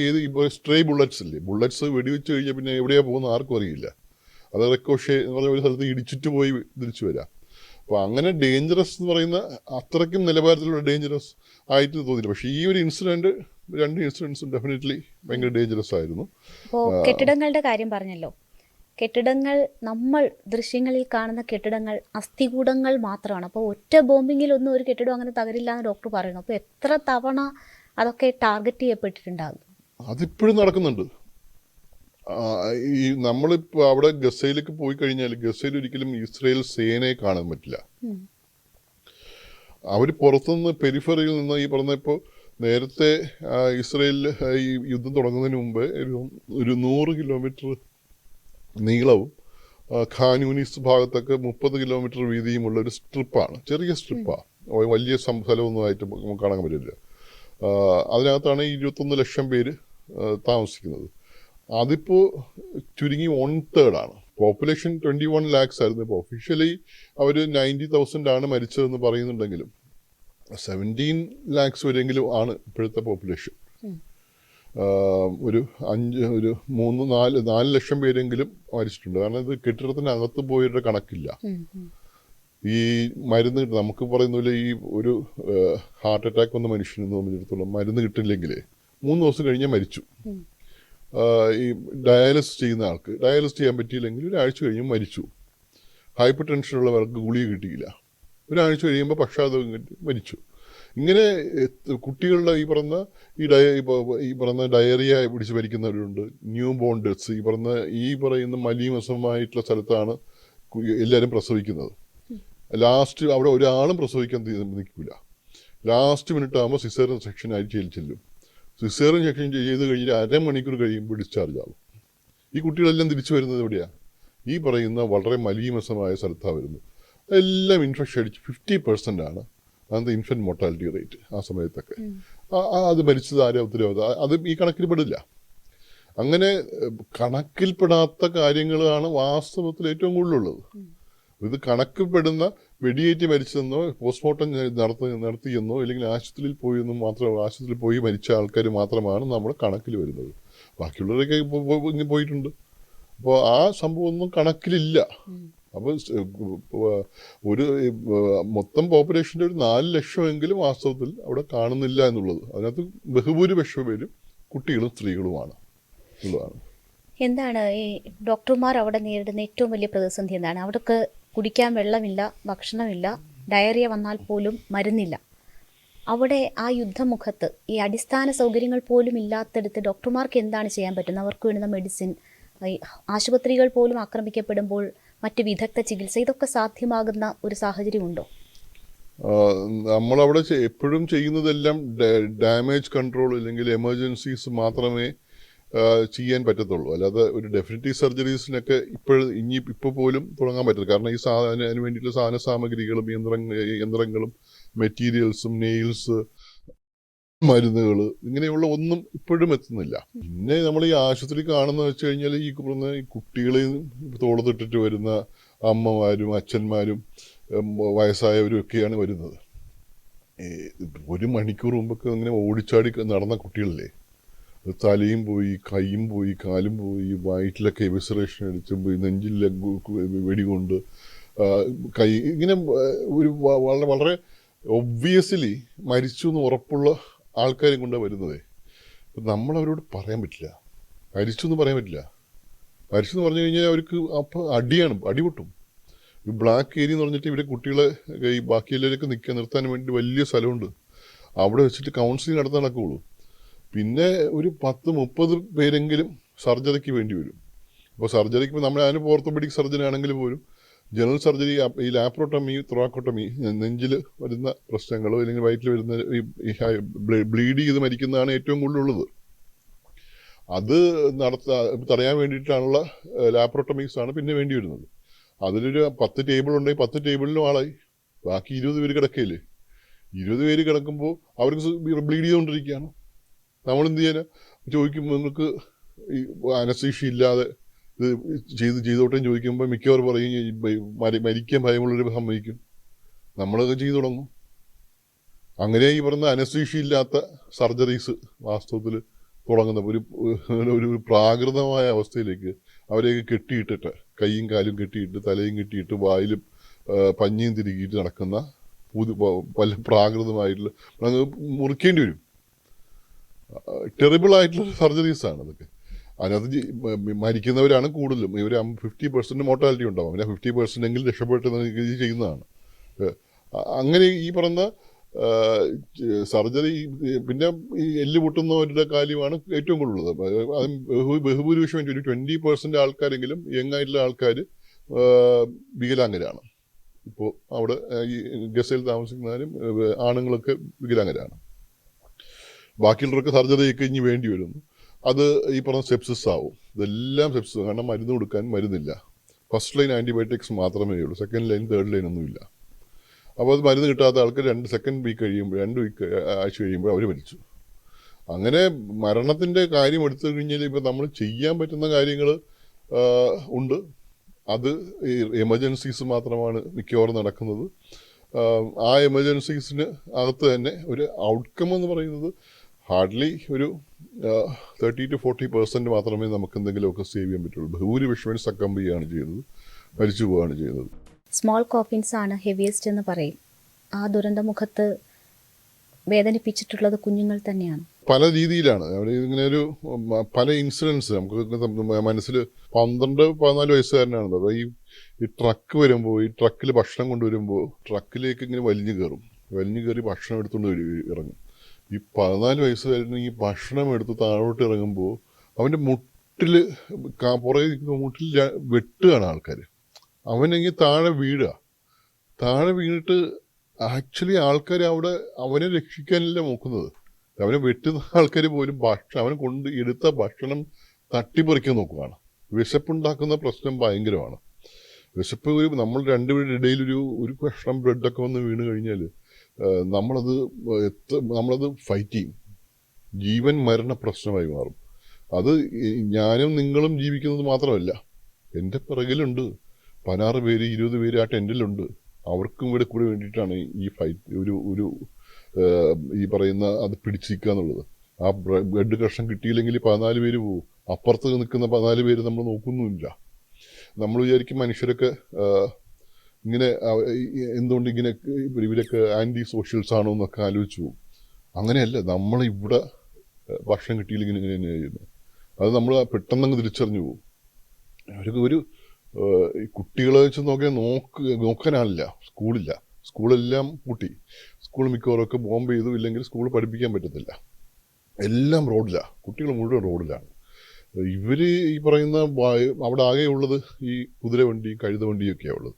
ഏത് ഇപ്പോൾ സ്ട്രേ ബുള്ളറ്റ്സ് ഇല്ലേ, ബുള്ളറ്റ്സ് വെടിവെച്ച് കഴിഞ്ഞാൽ പിന്നെ എവിടെയാണ് പോകുന്നത് ആർക്കും അറിയില്ല. അത് റെക്കോഷേ എന്ന് പറഞ്ഞ ഒരു സ്ഥലത്ത് ഇടിച്ചിട്ട് പോയി തിരിച്ചു വരാം. അപ്പോൾ അങ്ങനെ ഡേഞ്ചറസ് എന്ന് പറയുന്ന അത്രയ്ക്കും നിലവാരത്തിലുള്ള ഡേഞ്ചറസ് ആയിട്ട് തോന്നിയില്ല. പക്ഷേ ഈ ഒരു ഇൻസിഡൻറ്റ്, 2 ഇൻസിഡൻസും ഡെഫിനറ്റ്ലി ഭയങ്കര ഡേഞ്ചറസ് ആയിരുന്നു. അപ്പോൾ കെട്ടിടങ്ങളുടെ കാര്യം പറഞ്ഞല്ലോ. കെട്ടിടങ്ങൾ, നമ്മൾ ദൃശ്യങ്ങളിൽ കാണുന്ന കെട്ടിടങ്ങൾ അസ്ഥികൂടങ്ങൾ മാത്രമാണ്. അപ്പോൾ ഒറ്റ ബോംബിങ്ങിലൊന്നും ഒരു കെട്ടിടം അങ്ങനെ തകരില്ല എന്ന് ഡോക്ടർ പറയുന്നു. അപ്പോൾ എത്ര തവണ അതൊക്കെ ടാർഗറ്റ് ചെയ്യപ്പെട്ടിട്ടുണ്ടാകും? അതിപ്പോഴും നടക്കുന്നുണ്ട്. ഈ നമ്മളിപ്പോൾ അവിടെ ഗസയിലേക്ക് പോയി കഴിഞ്ഞാൽ ഗസയിൽ ഒരിക്കലും ഇസ്രയേൽ സേനയെ കാണാൻ പറ്റില്ല. അവർ പുറത്തുനിന്ന് പെരിഫറിയിൽ നിന്ന് ഈ പറഞ്ഞപ്പോൾ നേരത്തെ ഇസ്രയേലിൽ ഈ യുദ്ധം തുടങ്ങുന്നതിന് മുമ്പ് ഒരു 100 കിലോമീറ്റർ നീളവും ഖാൻ യൂനിസ് ഭാഗത്തൊക്കെ 30 കിലോമീറ്റർ വീതിയുമുള്ള ഒരു സ്ട്രിപ്പാണ്. ചെറിയ സ്ട്രിപ്പാണ്, വലിയ സ്ഥലമൊന്നുമായിട്ട് നമുക്ക് കാണാൻ പറ്റില്ല. അതിനകത്താണ് 21 ലക്ഷം പേര് താമസിക്കുന്നത്. അതിപ്പോൾ ചുരുങ്ങി 1/3 ആണ്. പോപ്പുലേഷൻ 21 lakhs ആയിരുന്നു. ഇപ്പോൾ ഒഫീഷ്യലി അവർ 90,000 ആണ് മരിച്ചതെന്ന് പറയുന്നുണ്ടെങ്കിലും 17 lakhs വരെയെങ്കിലും ആണ് ഇപ്പോഴത്തെ പോപ്പുലേഷൻ. ഒരു 4 ലക്ഷം പേരെങ്കിലും മരിച്ചിട്ടുണ്ട്. കാരണം ഇത് കെട്ടിടത്തിനകത്ത് പോയിട്ട് കണക്കില്ല. ഈ മരുന്ന് നമുക്ക് പറയുന്നില്ല, ഈ ഒരു ഹാർട്ട് അറ്റാക്ക് വന്ന മനുഷ്യനെ സംബന്ധിച്ചിടത്തോളം മരുന്ന് കിട്ടില്ലെങ്കിൽ 3 ദിവസം കഴിഞ്ഞാൽ മരിച്ചു. ഈ ഡയാലിസിസ് ചെയ്യുന്ന ആൾക്ക് ഡയാലിസിസ് ചെയ്യാൻ പറ്റിയില്ലെങ്കിൽ 1 ആഴ്ച കഴിഞ്ഞ് മരിച്ചു. ഹൈപ്പർ ടെൻഷനുള്ളവർക്ക് ഗുളിക കിട്ടിയില്ല, 1 ആഴ്ച കഴിയുമ്പോൾ പക്ഷാതം കിട്ടി മരിച്ചു. ഇങ്ങനെ കുട്ടികളുടെ ഈ പറഞ്ഞ ഡയറിയ പിടിച്ച് മരിക്കുന്നവരുണ്ട്. ന്യൂ ബോൺ ഡെത്ത്സ്, ഈ പറയുന്ന മലീമസമായിട്ടുള്ള സ്ഥലത്താണ് എല്ലാവരും പ്രസവിക്കുന്നത്. ലാസ്റ്റ് അവിടെ ഒരാളും പ്രസവിക്കാൻ നിൽക്കില്ല. ലാസ്റ്റ് മിനിറ്റ് ആകുമ്പോൾ സിസേറിയൻ സെക്ഷനായി ചെല്ലും. സിസേറിയൻ സെക്ഷൻ ചെയ്ത് കഴിഞ്ഞാൽ 1/2 മണിക്കൂർ കഴിയുമ്പോൾ ഡിസ്ചാർജ് ആകും. ഈ കുട്ടികളെല്ലാം തിരിച്ചു വരുന്നത് എവിടെയാണ്? ഈ പറയുന്ന വളരെ മലീമസമായ സ്ഥലത്താണ് വരുന്നത്. എല്ലാം ഇൻഫെക്ഷൻ അടിച്ച് 50% ആണ് അന്നത്തെ ഇൻഫൻറ്റ് മോർട്ടാലിറ്റി റേറ്റ് ആ സമയത്തൊക്കെ. അത് മരിച്ചത് ആരും ഉത്തരവാദിത്തം, അത് ഈ കണക്കിൽ പെടില്ല. അങ്ങനെ കണക്കിൽപ്പെടാത്ത കാര്യങ്ങളാണ് വാസ്തവത്തിൽ ഏറ്റവും കൂടുതലുള്ളത്. ഇത് കണക്കിൽപ്പെടുന്ന വെടിയേറ്റ് മരിച്ചതെന്നോ പോസ്റ്റ്മോർട്ടം നടത്തിയെന്നോ അല്ലെങ്കിൽ ആശുപത്രിയിൽ പോയി മരിച്ച ആൾക്കാർ മാത്രമാണ് നമ്മുടെ കണക്കിൽ വരുന്നത്. ബാക്കിയുള്ളവരൊക്കെ ഇങ്ങനെ പോയിട്ടുണ്ട്. അപ്പോൾ ആ സംഭവം ഒന്നും കണക്കിലില്ല. അപ്പോൾ ഒരു മൊത്തം പോപ്പുലേഷൻ്റെ ഒരു 4 ലക്ഷമെങ്കിലും വാസ്തവത്തിൽ അവിടെ കാണുന്നില്ല എന്നുള്ളത്. അതിനകത്ത് ബഹുഭൂരിപക്ഷം പേരും കുട്ടികളും സ്ത്രീകളുമാണ് എന്നുള്ളതാണ്. എന്താണ് ഈ ഡോക്ടർമാർ അവിടെ നേരിടുന്ന ഏറ്റവും വലിയ പ്രതിസന്ധി എന്താണ്? അവിടേക്ക് കുടിക്കാൻ വെള്ളമില്ല, ഭക്ഷണമില്ല, ഡയറിയ വന്നാൽ പോലും മരുന്നില്ല. അവിടെ ആ യുദ്ധമുഖത്ത് ഈ അടിസ്ഥാന സൗകര്യങ്ങൾ പോലും ഇല്ലാത്തടുത്ത് ഡോക്ടർമാർക്ക് എന്താണ് ചെയ്യാൻ പറ്റുന്നത്? അവർക്ക് വേണ്ടുന്ന മെഡിസിൻ, ആശുപത്രികൾ പോലും ആക്രമിക്കപ്പെടുമ്പോൾ മറ്റ് വിദഗ്ധ ചികിത്സ, ഇതൊക്കെ സാധ്യമാകുന്ന ഒരു സാഹചര്യമുണ്ടോ? നമ്മളവിടെ എപ്പോഴും ചെയ്യുന്നതെല്ലാം ഡാമേജ് കൺട്രോൾ അല്ലെങ്കിൽ എമർജൻസീസ് മാത്രമേ ചെയ്യാൻ പറ്റത്തുള്ളൂ. അല്ലാതെ ഒരു ഡെഫിനിറ്റീവ് സർജറീസിനൊക്കെ ഇപ്പോൾ പോലും തുടങ്ങാൻ പറ്റില്ല. കാരണം ഈ അതിന് വേണ്ടിയിട്ടുള്ള സാധന സാമഗ്രികളും യന്ത്രങ്ങളും മെറ്റീരിയൽസും നെയിൽസ്, മരുന്നുകൾ, ഇങ്ങനെയുള്ള ഒന്നും ഇപ്പോഴും എത്തുന്നില്ല. പിന്നെ നമ്മൾ ഈ ആശുപത്രി കാണുന്നത് വെച്ച് കഴിഞ്ഞാൽ ഈ കുട്ടികളെ തോളത്തിട്ടിട്ട് വരുന്ന അമ്മമാരും അച്ഛന്മാരും വയസ്സായവരും ഒക്കെയാണ് വരുന്നത്. 1 മണിക്കൂർ മുമ്പൊക്കെ ഇങ്ങനെ ഓടിച്ചാടി നടന്ന കുട്ടികളില്ലേ, തലയും പോയി, കൈയും പോയി, കാലും പോയി, വയറ്റിലൊക്കെ എവിസറേഷൻ അടിച്ച്, നെഞ്ചിലെ വെടികൊണ്ട് കൈ, ഇങ്ങനെ ഒരു വളരെ ഒബ്വിയസ്ലി മരിച്ചു എന്ന് ഉറപ്പുള്ള ആൾക്കാരും കൊണ്ടാണ് വരുന്നത്. നമ്മളവരോട് പറയാൻ പറ്റില്ല, മരിച്ചു എന്ന് പറയാൻ പറ്റില്ല. മരിച്ചു എന്ന് പറഞ്ഞു കഴിഞ്ഞാൽ അവർക്ക് അപ്പോൾ അടിപൊട്ടും. ഈ ബ്ലാക്ക് ഏരിയ എന്ന് പറഞ്ഞിട്ട് ഇവിടെ കുട്ടികളെ ഈ ബാക്കിയുള്ളവരൊക്കെ നിർത്താൻ വേണ്ടി വലിയ സ്ഥലമുണ്ട്. അവിടെ വെച്ചിട്ട് കൗൺസിലിംഗ് നടത്താൻ നടക്കുകയുള്ളൂ. പിന്നെ ഒരു 10-30 പേരെങ്കിലും സർജറിക്ക് വേണ്ടി വരും. അപ്പോൾ സർജറിക്ക് നമ്മൾ അതിന് ഓർത്തോപെഡിക് സർജറി ആണെങ്കിൽ പോലും ജനറൽ സർജറി, ഈ ലാപ്രോട്ടമി, തൊറാക്കോട്ടമി, നെഞ്ചിൽ വരുന്ന പ്രശ്നങ്ങളോ അല്ലെങ്കിൽ വയറ്റിൽ വരുന്ന ഈ ബ്ലീഡ് ചെയ്ത് മരിക്കുന്നതാണ് ഏറ്റവും കൂടുതലുള്ളത്. അത് തടയാൻ വേണ്ടിയിട്ടാണുള്ള ലാപ്രോട്ടമീസ് ആണ് പിന്നെ വേണ്ടി വരുന്നത്. അതിലൊരു 10 ടേബിൾ ഉണ്ടെങ്കിൽ 10 ടേബിളിലും ആളായി. ബാക്കി 20 പേര് കിടക്കയില്ലേ. 20 പേര് കിടക്കുമ്പോൾ അവർക്ക് ബ്ലീഡ് ചെയ്തുകൊണ്ടിരിക്കുകയാണ്. നമ്മളെന്ത് ചെയ്യാനാ? ചോദിക്കുമ്പോൾ നിങ്ങൾക്ക് ഈ അനസ്തീഷ്യ ഇല്ലാതെ ഇത് ചെയ്തോട്ടേം ചോദിക്കുമ്പോൾ മിക്കവർ പറയും മരിക്കാൻ ഭയമുള്ളവർ സമ്മതിക്കും. നമ്മളൊക്കെ ചെയ്തു തുടങ്ങും. അങ്ങനെ ഈ പറഞ്ഞ അനസ്തീഷ്യ ഇല്ലാത്ത സർജറീസ് വാസ്തവത്തിൽ തുടങ്ങുന്ന ഒരു പ്രാകൃതമായ അവസ്ഥയിലേക്ക് അവരെയൊക്കെ കെട്ടിയിട്ടിട്ട്, കൈയും കാലും കെട്ടിയിട്ട്, തലയും കെട്ടിയിട്ട്, വായിലും പഞ്ഞിയും തിരികിയിട്ട് നടക്കുന്ന പല പ്രാകൃതമായിട്ടുള്ള മുറിക്കേണ്ടി വരും. ടെറിബിളായിട്ടുള്ള സർജറീസാണ് അതൊക്കെ. അതിനകത്ത് മരിക്കുന്നവരാണ് കൂടുതലും. ഇവർ 50% മോർട്ടാലിറ്റി ഉണ്ടാവും. അങ്ങനെ 50% എങ്കിലും രക്ഷപ്പെട്ട് ചെയ്യുന്നതാണ്. അങ്ങനെ ഈ പറഞ്ഞ സർജറി, പിന്നെ ഈ എല്ല് പൊട്ടുന്നവരുടെ കാര്യമാണ് ഏറ്റവും കൂടുതലുള്ളത്. ബഹുഭൂരിപക്ഷം 20% ആൾക്കാരെങ്കിലും യങ്ങായിട്ടുള്ള ആൾക്കാർ വികലാംഗരാണ്. ഇപ്പോൾ അവിടെ ഈ ഗസയിൽ താമസിക്കുന്നവരും ആണുങ്ങളൊക്കെ വികലാംഗരാണ്. ബാക്കിയുള്ളവർക്ക് സർജറിയൊക്കെ ഇനി വേണ്ടി വരുന്നു. അത് ഈ പറഞ്ഞ സെപ്സിസ് ആവും. ഇതെല്ലാം സെപ്സിസ്. കാരണം മരുന്ന് കൊടുക്കാൻ മരുന്നില്ല. ഫസ്റ്റ് ലൈൻ ആൻറ്റിബയോട്ടിക്സ് മാത്രമേ ഉള്ളൂ. സെക്കൻഡ് ലൈൻ, തേർഡ് ലൈൻ ഒന്നുമില്ല. അപ്പോൾ അത് മരുന്ന് കിട്ടാത്ത ആൾക്കാർ 2 വീക്ക് ആഴ്ച കഴിയുമ്പോൾ അവർ മരിച്ചു. അങ്ങനെ മരണത്തിൻ്റെ കാര്യം എടുത്തു കഴിഞ്ഞാൽ ഇപ്പോൾ നമ്മൾ ചെയ്യാൻ പറ്റുന്ന കാര്യങ്ങൾ ഉണ്ട്. അത് ഈ എമർജൻസീസ് മാത്രമാണ് മിക്കവാറും നടക്കുന്നത്. ആ എമർജൻസീസിന് അകത്ത് തന്നെ ഒരു ഔട്ട്കം എന്ന് പറയുന്നത് ഹാർഡ്ലി ഒരു 30-40% മാത്രമേ നമുക്ക് എന്തെങ്കിലുമൊക്കെ സേവ് ചെയ്യാൻ പറ്റുള്ളൂ. ഭൂരിപക്ഷം സക്കംബ് ചെയ്യുകയാണ് ചെയ്യുന്നത്, മരിച്ചു പോവുകയാണ് ചെയ്യുന്നത്. സ്മോൾ കോഫിൻസ് ആണ് ഹെവിയസ്റ്റ് എന്ന് പറയും. ആ ദുരന്തമുഖത്ത് വേദനിപ്പിച്ചിട്ടുള്ളത് കുഞ്ഞുങ്ങൾ തന്നെയാണ്. പല രീതിയിലാണ് അവർ ഇങ്ങനെ ഒരു പല ഇൻസിഡൻസ് നമുക്ക് മനസ്സിൽ 12-14 വയസ്സുകാരനാണ്. അപ്പോൾ ഈ ട്രക്ക് വരുമ്പോൾ, ഈ ട്രക്കിൽ ഭക്ഷണം കൊണ്ടുവരുമ്പോൾ ട്രക്കിലേക്ക് ഇങ്ങനെ വലിഞ്ഞു കയറി ഭക്ഷണം എടുത്തുകൊണ്ട് ഇറങ്ങും. ഈ 14 വയസ്സുകാരന് ഈ ഭക്ഷണം എടുത്ത് താഴോട്ട് ഇറങ്ങുമ്പോൾ അവൻ്റെ മുട്ടിൽ വെട്ടുകയാണ് ആൾക്കാർ. അവനെങ്കിൽ താഴെ വീണിട്ട് ആക്ച്വലി ആൾക്കാർ അവിടെ അവനെ രക്ഷിക്കാനല്ല നോക്കുന്നത്. അവനെ വെട്ടുന്ന ആൾക്കാർ പോലും അവനെ കൊണ്ട് എടുത്ത ഭക്ഷണം തട്ടിപ്പറിക്കാൻ നോക്കുകയാണ്. വിശപ്പുണ്ടാക്കുന്ന പ്രശ്നം ഭയങ്കരമാണ്. വിശപ്പ് നമ്മൾ രണ്ടുപേരുടെ ഇടയിൽ ഒരു കഷ്ണം ബ്രെഡൊക്കെ വന്ന് വീണ് കഴിഞ്ഞാൽ നമ്മളത് ഫൈറ്റ് ചെയ്യും. ജീവൻ മരണ പ്രശ്നമായി മാറും. അത് ഞാനും നിങ്ങളും ജീവിക്കുന്നത് മാത്രമല്ല, എൻ്റെ പിറകിലുണ്ട് 16 പേര് 20 പേര് ആ ടെൻറ്റിലുണ്ട്. അവർക്കും കൂടെ വേണ്ടിയിട്ടാണ് ഈ ഫൈറ്റ് ഈ പറയുന്ന അത് പിടിച്ചിരിക്കുക എന്നുള്ളത്. ആ ബ്രെഡ് കഷ്ണം കിട്ടിയില്ലെങ്കിൽ 14 പേര് പോകും. അപ്പുറത്ത് നിൽക്കുന്ന 14 പേര് നമ്മൾ നോക്കുന്നുമില്ല. നമ്മൾ വിചാരിക്കും മനുഷ്യരൊക്കെ ഇങ്ങനെ എന്തുകൊണ്ട് ഇങ്ങനെ ഇവരൊക്കെ ആൻറ്റി സോഷ്യൽസ് ആണോ എന്നൊക്കെ ആലോചിച്ചു പോകും. അങ്ങനെയല്ല, നമ്മളിവിടെ ഭക്ഷണം കിട്ടിയില്ലെങ്കിൽ ഇങ്ങനെ തന്നെയാണ് ചെയ്യുന്നത്. അത് നമ്മൾ പെട്ടെന്നങ്ങ് തിരിച്ചറിഞ്ഞു പോകും. അവർക്ക് കുട്ടികളെ വെച്ച് നോക്കാനാളില്ല. സ്കൂളെല്ലാം പൂട്ടി. സ്കൂൾ മിക്കവാറൊക്കെ ബോംബ് ചെയ്തു, ഇല്ലെങ്കിൽ സ്കൂൾ പഠിപ്പിക്കാൻ പറ്റത്തില്ല. എല്ലാം റോഡിലാണ്, കുട്ടികൾ മുഴുവൻ റോഡിലാണ്. ഇവർ ഈ പറയുന്ന അവിടെ ആകെയുള്ളത് ഈ കുതിരവണ്ടിയും കഴുതവണ്ടിയൊക്കെയാണ് ഉള്ളത്.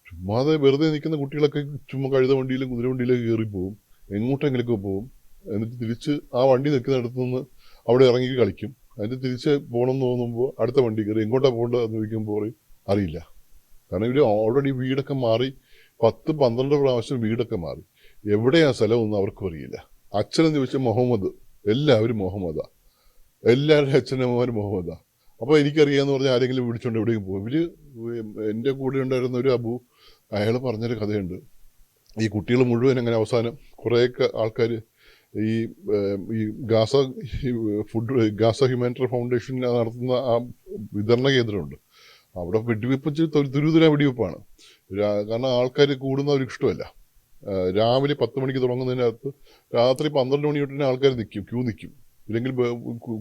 ചുമ്മാതെ വെറുതെ നിൽക്കുന്ന കുട്ടികളൊക്കെ ചുമ്മാ കഴുതവണ്ടിയിലും കുതിരവണ്ടിയിലൊക്കെ കയറിപ്പോവും, എങ്ങോട്ടെങ്കിലൊക്കെ പോവും. എന്നിട്ട് തിരിച്ച് ആ വണ്ടി നിൽക്കുന്നിടത്ത് നിന്ന് അവിടെ ഇറങ്ങി കളിക്കും. എന്നിട്ട് തിരിച്ച് പോകണമെന്ന് തോന്നുമ്പോൾ അടുത്ത വണ്ടി കയറി എങ്ങോട്ടാണ് പോകേണ്ടത് എന്ന് ചോദിക്കുമ്പോൾ അറിയില്ല. കാരണം ഇവർ ഓൾറെഡി വീടൊക്കെ മാറി 10-12 പ്രാവശ്യം വീടൊക്കെ മാറി. എവിടെയാ സ്ഥലമൊന്നും അവർക്കും അറിയില്ല. അച്ഛനെന്ന് ചോദിച്ചാൽ മുഹമ്മദ്, എല്ലാവരും മുഹമ്മദാ, എല്ലാവരുടെ അച്ഛനമ്മമാരും മുഹമ്മദാ. അപ്പോൾ എനിക്കറിയാമെന്ന് പറഞ്ഞാൽ ആരെങ്കിലും വിളിച്ചോണ്ട് എവിടെയും പോകും. എൻ്റെ കൂടെ ഉണ്ടായിരുന്ന ഒരു അബു, അയാൾ പറഞ്ഞൊരു കഥയുണ്ട്. ഈ കുട്ടികൾ മുഴുവൻ അങ്ങനെ അവസാനം കുറേയൊക്കെ ആൾക്കാർ ഈ ഗാസ ഹ്യൂമാനിറ്ററി ഫൗണ്ടേഷൻ നടത്തുന്ന ആ വിതരണ കേന്ദ്രമുണ്ട്, അവിടെ വെടിവെപ്പിച്ച് തുരുതുര വെടിവെപ്പാണ്. കാരണം ആൾക്കാർ കൂടുന്നവർക്ക് ഇഷ്ടമല്ല. രാവിലെ 10 മണിക്ക് തുടങ്ങുന്നതിനകത്ത് രാത്രി 12 മണി തൊട്ട് ആൾക്കാർ ക്യൂ നിൽക്കും. ഇല്ലെങ്കിൽ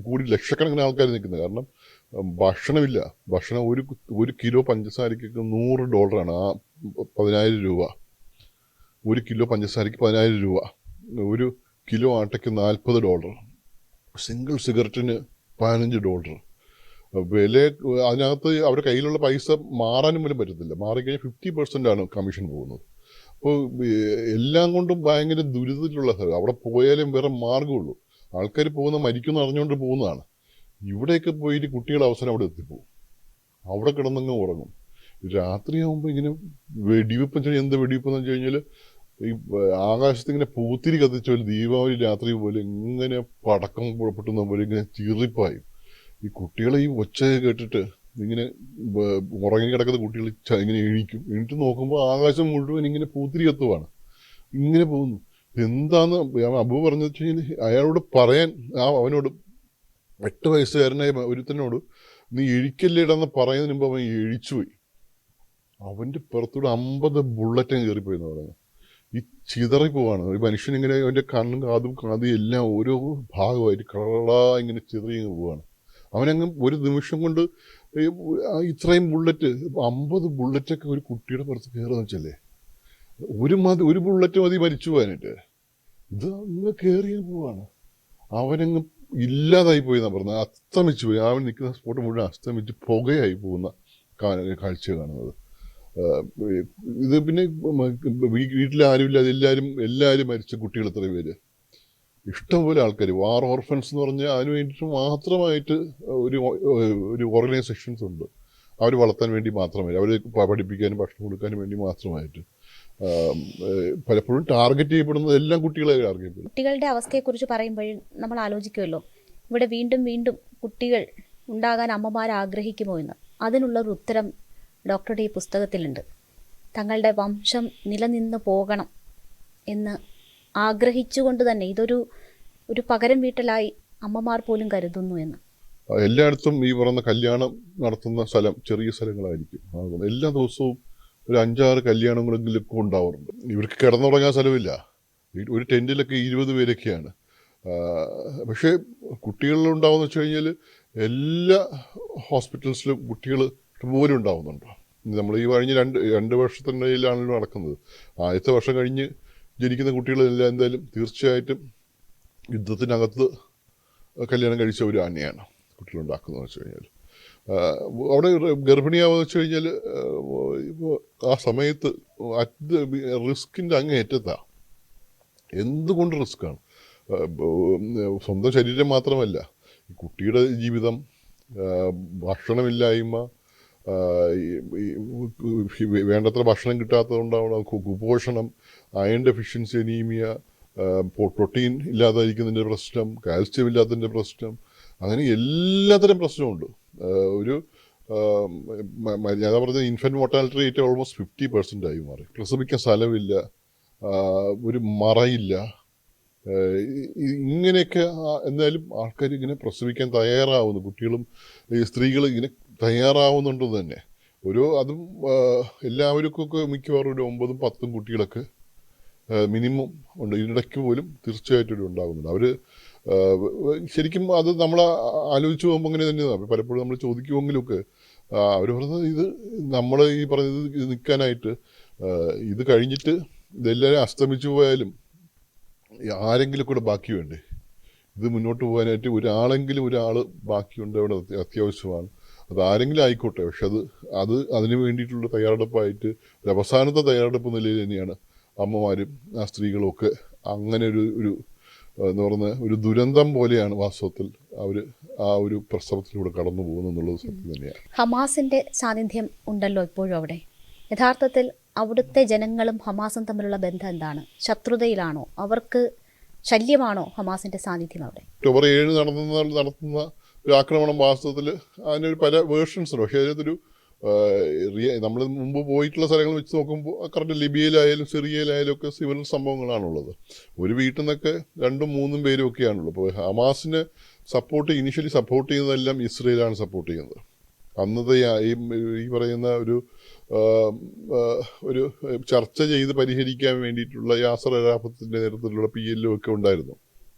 കൂടി ലക്ഷക്കണക്കിന് ആൾക്കാർ നിൽക്കുന്നത്. കാരണം ഭക്ഷണമില്ല. ഭക്ഷണം ഒരു കിലോ പഞ്ചസാരയ്ക്കൊക്കെ $100 ആ 10,000 രൂപ. 1 കിലോ പഞ്ചസാരയ്ക്ക് 10,000 രൂപ. 1 കിലോ ആട്ടയ്ക്ക് $40. സിംഗിൾ സിഗരറ്റിന് $15. വില അതിനകത്ത് അവരുടെ കയ്യിലുള്ള പൈസ മാറാനും പോലും പറ്റത്തില്ല. മാറിക്കഴിഞ്ഞാൽ 50% കമ്മീഷൻ പോകുന്നത്. അപ്പോൾ എല്ലാം കൊണ്ടും ഭയങ്കര ദുരിതത്തിലുള്ള സ്ഥലം. അവിടെ പോയാലും വേറെ മാർഗമുള്ളൂ. ആൾക്കാർ മരിക്കുമെന്ന് അറിഞ്ഞുകൊണ്ട് പോകുന്നതാണ്. ഇവിടെയൊക്കെ പോയിട്ട് കുട്ടികളുടെ അവസരം അവിടെ എത്തിപ്പോവും. അവിടെ കിടന്നങ്ങ് ഉറങ്ങും. രാത്രിയാകുമ്പോൾ ഇങ്ങനെ വെടിവെപ്പ്. എന്ത് വെടിവെപ്പെന്ന് വെച്ച് കഴിഞ്ഞാൽ ഈ ആകാശത്ത് ഇങ്ങനെ പൂത്തിരി കത്തിച്ച പോലെ, ദീപാവലി രാത്രി പോലെ ഇങ്ങനെ പടക്കം പുറപ്പെട്ടുന്ന പോലെ ഇങ്ങനെ ചീറിപ്പായും. ഈ കുട്ടികളെ ഈ ഒച്ച കേട്ടിട്ട് ഇങ്ങനെ ഉറങ്ങിക്കിടക്കുന്ന കുട്ടികൾ ഇങ്ങനെ എണീറ്റ് നോക്കുമ്പോൾ ആകാശം മുഴുവൻ ഇങ്ങനെ പൂത്തിരി കത്തുവാണ്. ഇങ്ങനെ പോകുന്നു. എന്താന്ന് അബു പറഞ്ഞു വെച്ച് കഴിഞ്ഞാൽ അയാളോട് പറയാൻ, അവനോട് 8 വയസ്സുകാരനായ ഒരുത്തനോട് നീ എഴിക്കല്ലേടാന്ന് പറയുന്നതിന് മുമ്പ് അവൻ എഴിച്ചുപോയി. അവൻ്റെ പുറത്തൂടെ 50 ബുള്ളറ്റും കയറിപ്പോയി എന്ന് പറയുന്നത്. ഈ ചിതറിപ്പോവാണ് ഒരു മനുഷ്യനിങ്ങനെ. അവൻ്റെ കണ്ണും കാതും എല്ലാം ഓരോ ഭാഗമായിട്ട് കളറാ ഇങ്ങനെ ചിതറി പോവാണ്. അവനങ്ങ് ഒരു നിമിഷം കൊണ്ട് ഇത്രയും ബുള്ളറ്റ്, 50 ബുള്ളറ്റൊക്കെ ഒരു കുട്ടിയുടെ പുറത്ത് കയറുന്ന വെച്ചല്ലേ. ഒരു ബുള്ളറ്റ് മതി മരിച്ചു പോകാനായിട്ട്. ഇത് അങ്ങ് കയറിയ പോവാണ്. അവനങ്ങ് ഇല്ലാതായി പോയി എന്നാണ് പറഞ്ഞത്. അസ്തമിച്ചു പോയി. അവൻ നിൽക്കുന്ന സ്പോട്ട് മുഴുവൻ അസ്തമിച്ച് പുകയായി പോകുന്ന കാഴ്ച കാണുന്നത്. ഇത് പിന്നെ വീട്ടിൽ ആരുമില്ല, എല്ലാവരും മരിച്ച കുട്ടികൾ എത്ര പേര്. ഇഷ്ടംപോലെ ആൾക്കാർ. വാർ ഓർഫൻസ് എന്ന് പറഞ്ഞാൽ അതിന് വേണ്ടിയിട്ട് മാത്രമായിട്ട് ഒരു ഓർഗനൈസേഷൻസ് ഉണ്ട്. അവർ വളർത്താൻ വേണ്ടി മാത്രമായിട്ട്, അവർ പഠിപ്പിക്കാനും ഭക്ഷണം കൊടുക്കാനും വേണ്ടി മാത്രമായിട്ട്. പലപ്പോഴും ടാർഗറ്റ് ചെയ്യപ്പെടുന്നത് എല്ലാം കുട്ടികളെ ടാർഗറ്റ് ചെയ്യപ്പെടും. കുട്ടികളുടെ അവസ്ഥയെക്കുറിച്ച് പറയുമ്പോൾ നമ്മൾ ആലോചിക്കുമല്ലോ, ഇവിടെ വീണ്ടും കുട്ടികൾ ഉണ്ടാകാൻ അമ്മമാർ ആഗ്രഹിക്കുമോ എന്ന്. അതിനുള്ളൊരു ഉത്തരം ഡോക്ടറുടെ ഈ പുസ്തകത്തിലുണ്ട്. തങ്ങളുടെ വംശം നിലനിന്ന് പോകണം എന്ന് ആഗ്രഹിച്ചുകൊണ്ട് തന്നെ ഇതൊരു പകരം വീട്ടലായി അമ്മമാർ പോലും കരുതുന്നു എന്ന്. എല്ലായിടത്തും ഈ പറയുന്ന കല്യാണം നടത്തുന്ന സ്ഥലം ചെറിയ സ്ഥലങ്ങളായിരിക്കും. എല്ലാ ദിവസവും ഒരു 5-6 കല്യാണങ്ങളെങ്കിലും ഉണ്ടാവാറുണ്ട്. ഇവർക്ക് കിടന്നുറങ്ങാൻ സ്ഥലമില്ല. ഒരു ടെൻറ്റിലൊക്കെ 20 പേരൊക്കെയാണ്. പക്ഷേ കുട്ടികളിലുണ്ടാവുന്ന വെച്ച് കഴിഞ്ഞാൽ എല്ലാ ഹോസ്പിറ്റൽസിലും കുട്ടികൾ ഇഷ്ടംപോലെ ഉണ്ടാവുന്നുണ്ട്. നമ്മൾ ഈ കഴിഞ്ഞ രണ്ട് വർഷത്തിനിടയിലാണല്ലോ നടക്കുന്നത്. ആദ്യത്തെ വർഷം കഴിഞ്ഞ് ജനിക്കുന്ന കുട്ടികളെല്ലാം എന്തായാലും തീർച്ചയായിട്ടും യുദ്ധത്തിനകത്ത് കല്യാണം കഴിച്ചവർ തന്നെയാണ് കുട്ടികളുണ്ടാക്കുന്നതെന്ന് വെച്ച് കഴിഞ്ഞാൽ. അവിടെ ഗർഭിണിയാവുക വെച്ച് കഴിഞ്ഞാൽ ആ സമയത്ത് റിസ്കിൻ്റെ അങ്ങേയറ്റത്താണ്. എന്തുകൊണ്ട് റിസ്ക്കാണ്? സ്വന്തം ശരീരം മാത്രമല്ല, കുട്ടിയുടെ ജീവിതം, ഭക്ഷണമില്ലായ്മ, വേണ്ടത്ര ഭക്ഷണം കിട്ടാത്തതുകൊണ്ടാവണം കുപോഷണം, അയൺ ഡെഫിഷ്യൻസി, അനീമിയ, പ്രോട്ടീൻ ഇല്ലാതായിരിക്കുന്നതിൻ്റെ പ്രശ്നം, കാൽസ്യം ഇല്ലാത്തതിൻ്റെ പ്രശ്നം, അങ്ങനെ എല്ലാത്തരം പ്രശ്നമുണ്ട്. ഞാൻ പറഞ്ഞ ഇൻഫൻറ്റ് മോർട്ടാലിറ്റി റേറ്റ് ഓൾമോസ്റ്റ് 50% ആയി മാറി. പ്രസവിക്കാൻ സ്ഥലമില്ല, ഒരു മറയില്ല, ഇങ്ങനെയൊക്കെ. എന്തായാലും ആൾക്കാർ ഇങ്ങനെ പ്രസവിക്കാൻ തയ്യാറാവുന്നു, കുട്ടികളും സ്ത്രീകൾ ഇങ്ങനെ തയ്യാറാവുന്നുണ്ട് തന്നെ. അതും എല്ലാവർക്കൊക്കെ മിക്കവാറും ഒരു 9-10 കുട്ടികളൊക്കെ മിനിമം ഉണ്ട്. ഇതിനിടയ്ക്ക് പോലും തീർച്ചയായിട്ടും ഉണ്ടാകുന്നുണ്ട്. അവർ ശരിക്കും അത് നമ്മൾ ആലോചിച്ച് പോകുമ്പോൾ അങ്ങനെ തന്നെയാണ്. പലപ്പോഴും നമ്മൾ ചോദിക്കുമെങ്കിലൊക്കെ അവർ പറയുന്നത്, ഇത് നമ്മൾ ഈ പറഞ്ഞത് ഇത് നിൽക്കാനായിട്ട്, ഇത് കഴിഞ്ഞിട്ട് ഇതെല്ലാവരും അസ്തമിച്ചു പോയാലും ആരെങ്കിലും കൂടെ ബാക്കി വേണ്ടേ? ഇത് മുന്നോട്ട് പോകാനായിട്ട് ഒരാൾ ബാക്കിയുണ്ട് അവിടെ, അത്യാവശ്യമാണ്. അത് ആരെങ്കിലും ആയിക്കോട്ടെ. പക്ഷെ അതിന് വേണ്ടിയിട്ടുള്ള തയ്യാറെടുപ്പായിട്ട് ഒരു അവസാനത്തെ തയ്യാറെടുപ്പ് നിലയിൽ തന്നെയാണ് അമ്മമാരും ആ സ്ത്രീകളും ഒക്കെ. അങ്ങനെ ഒരു എന്ന് പറഞ്ഞ ഒരു ദുരന്തം പോലെയാണ് വാസ്തവത്തിൽ അവർ ആ ഒരു പ്രസവത്തിലൂടെ കടന്നു പോകുന്നു എന്നുള്ളത് സത്യം തന്നെയാണ്. ഹമാസിന്റെ സാന്നിധ്യം ഉണ്ടല്ലോ ഇപ്പോഴും അവിടെ. യഥാർത്ഥത്തിൽ അവിടുത്തെ ജനങ്ങളും ഹമാസും തമ്മിലുള്ള ബന്ധം എന്താണ്? ശത്രുതയിലാണോ? അവർക്ക് ശല്യമാണോ ഹമാസിന്റെ സാന്നിധ്യം അവിടെ? ഒക്ടോബർ 7 നടത്തുന്ന ഒരു ആക്രമണം വാസ്തവത്തിൽ അതിനൊരു പല വേർഷൻസ് ഉണ്ട്. പക്ഷേ അതിനകത്തൊരു നമ്മൾ മുമ്പ് പോയിട്ടുള്ള സ്ഥലങ്ങൾ വെച്ച് നോക്കുമ്പോൾ കറക്റ്റ് ലിബിയയിലായാലും സിറിയയിലായാലും ഒക്കെ സിവിൽ സംഭവങ്ങളാണുള്ളത്. ഒരു വീട്ടിൽ നിന്നൊക്കെ 2-3 പേരും ഒക്കെയാണുള്ളത്. ഇപ്പോൾ ഹമാസിനെ ഇനിഷ്യലി സപ്പോർട്ട് ചെയ്യുന്നതെല്ലാം ഇസ്രയേലാണ് സപ്പോർട്ട് ചെയ്യുന്നത്. അന്നത്തെ ഈ പറയുന്ന ഒരു ചർച്ച ചെയ്ത് പരിഹരിക്കാൻ വേണ്ടിയിട്ടുള്ള യാസർ അറാഫത്തിൻ്റെ നേതൃത്വത്തിലുള്ള PLO ഒക്കെ ഉണ്ടായിരുന്നു.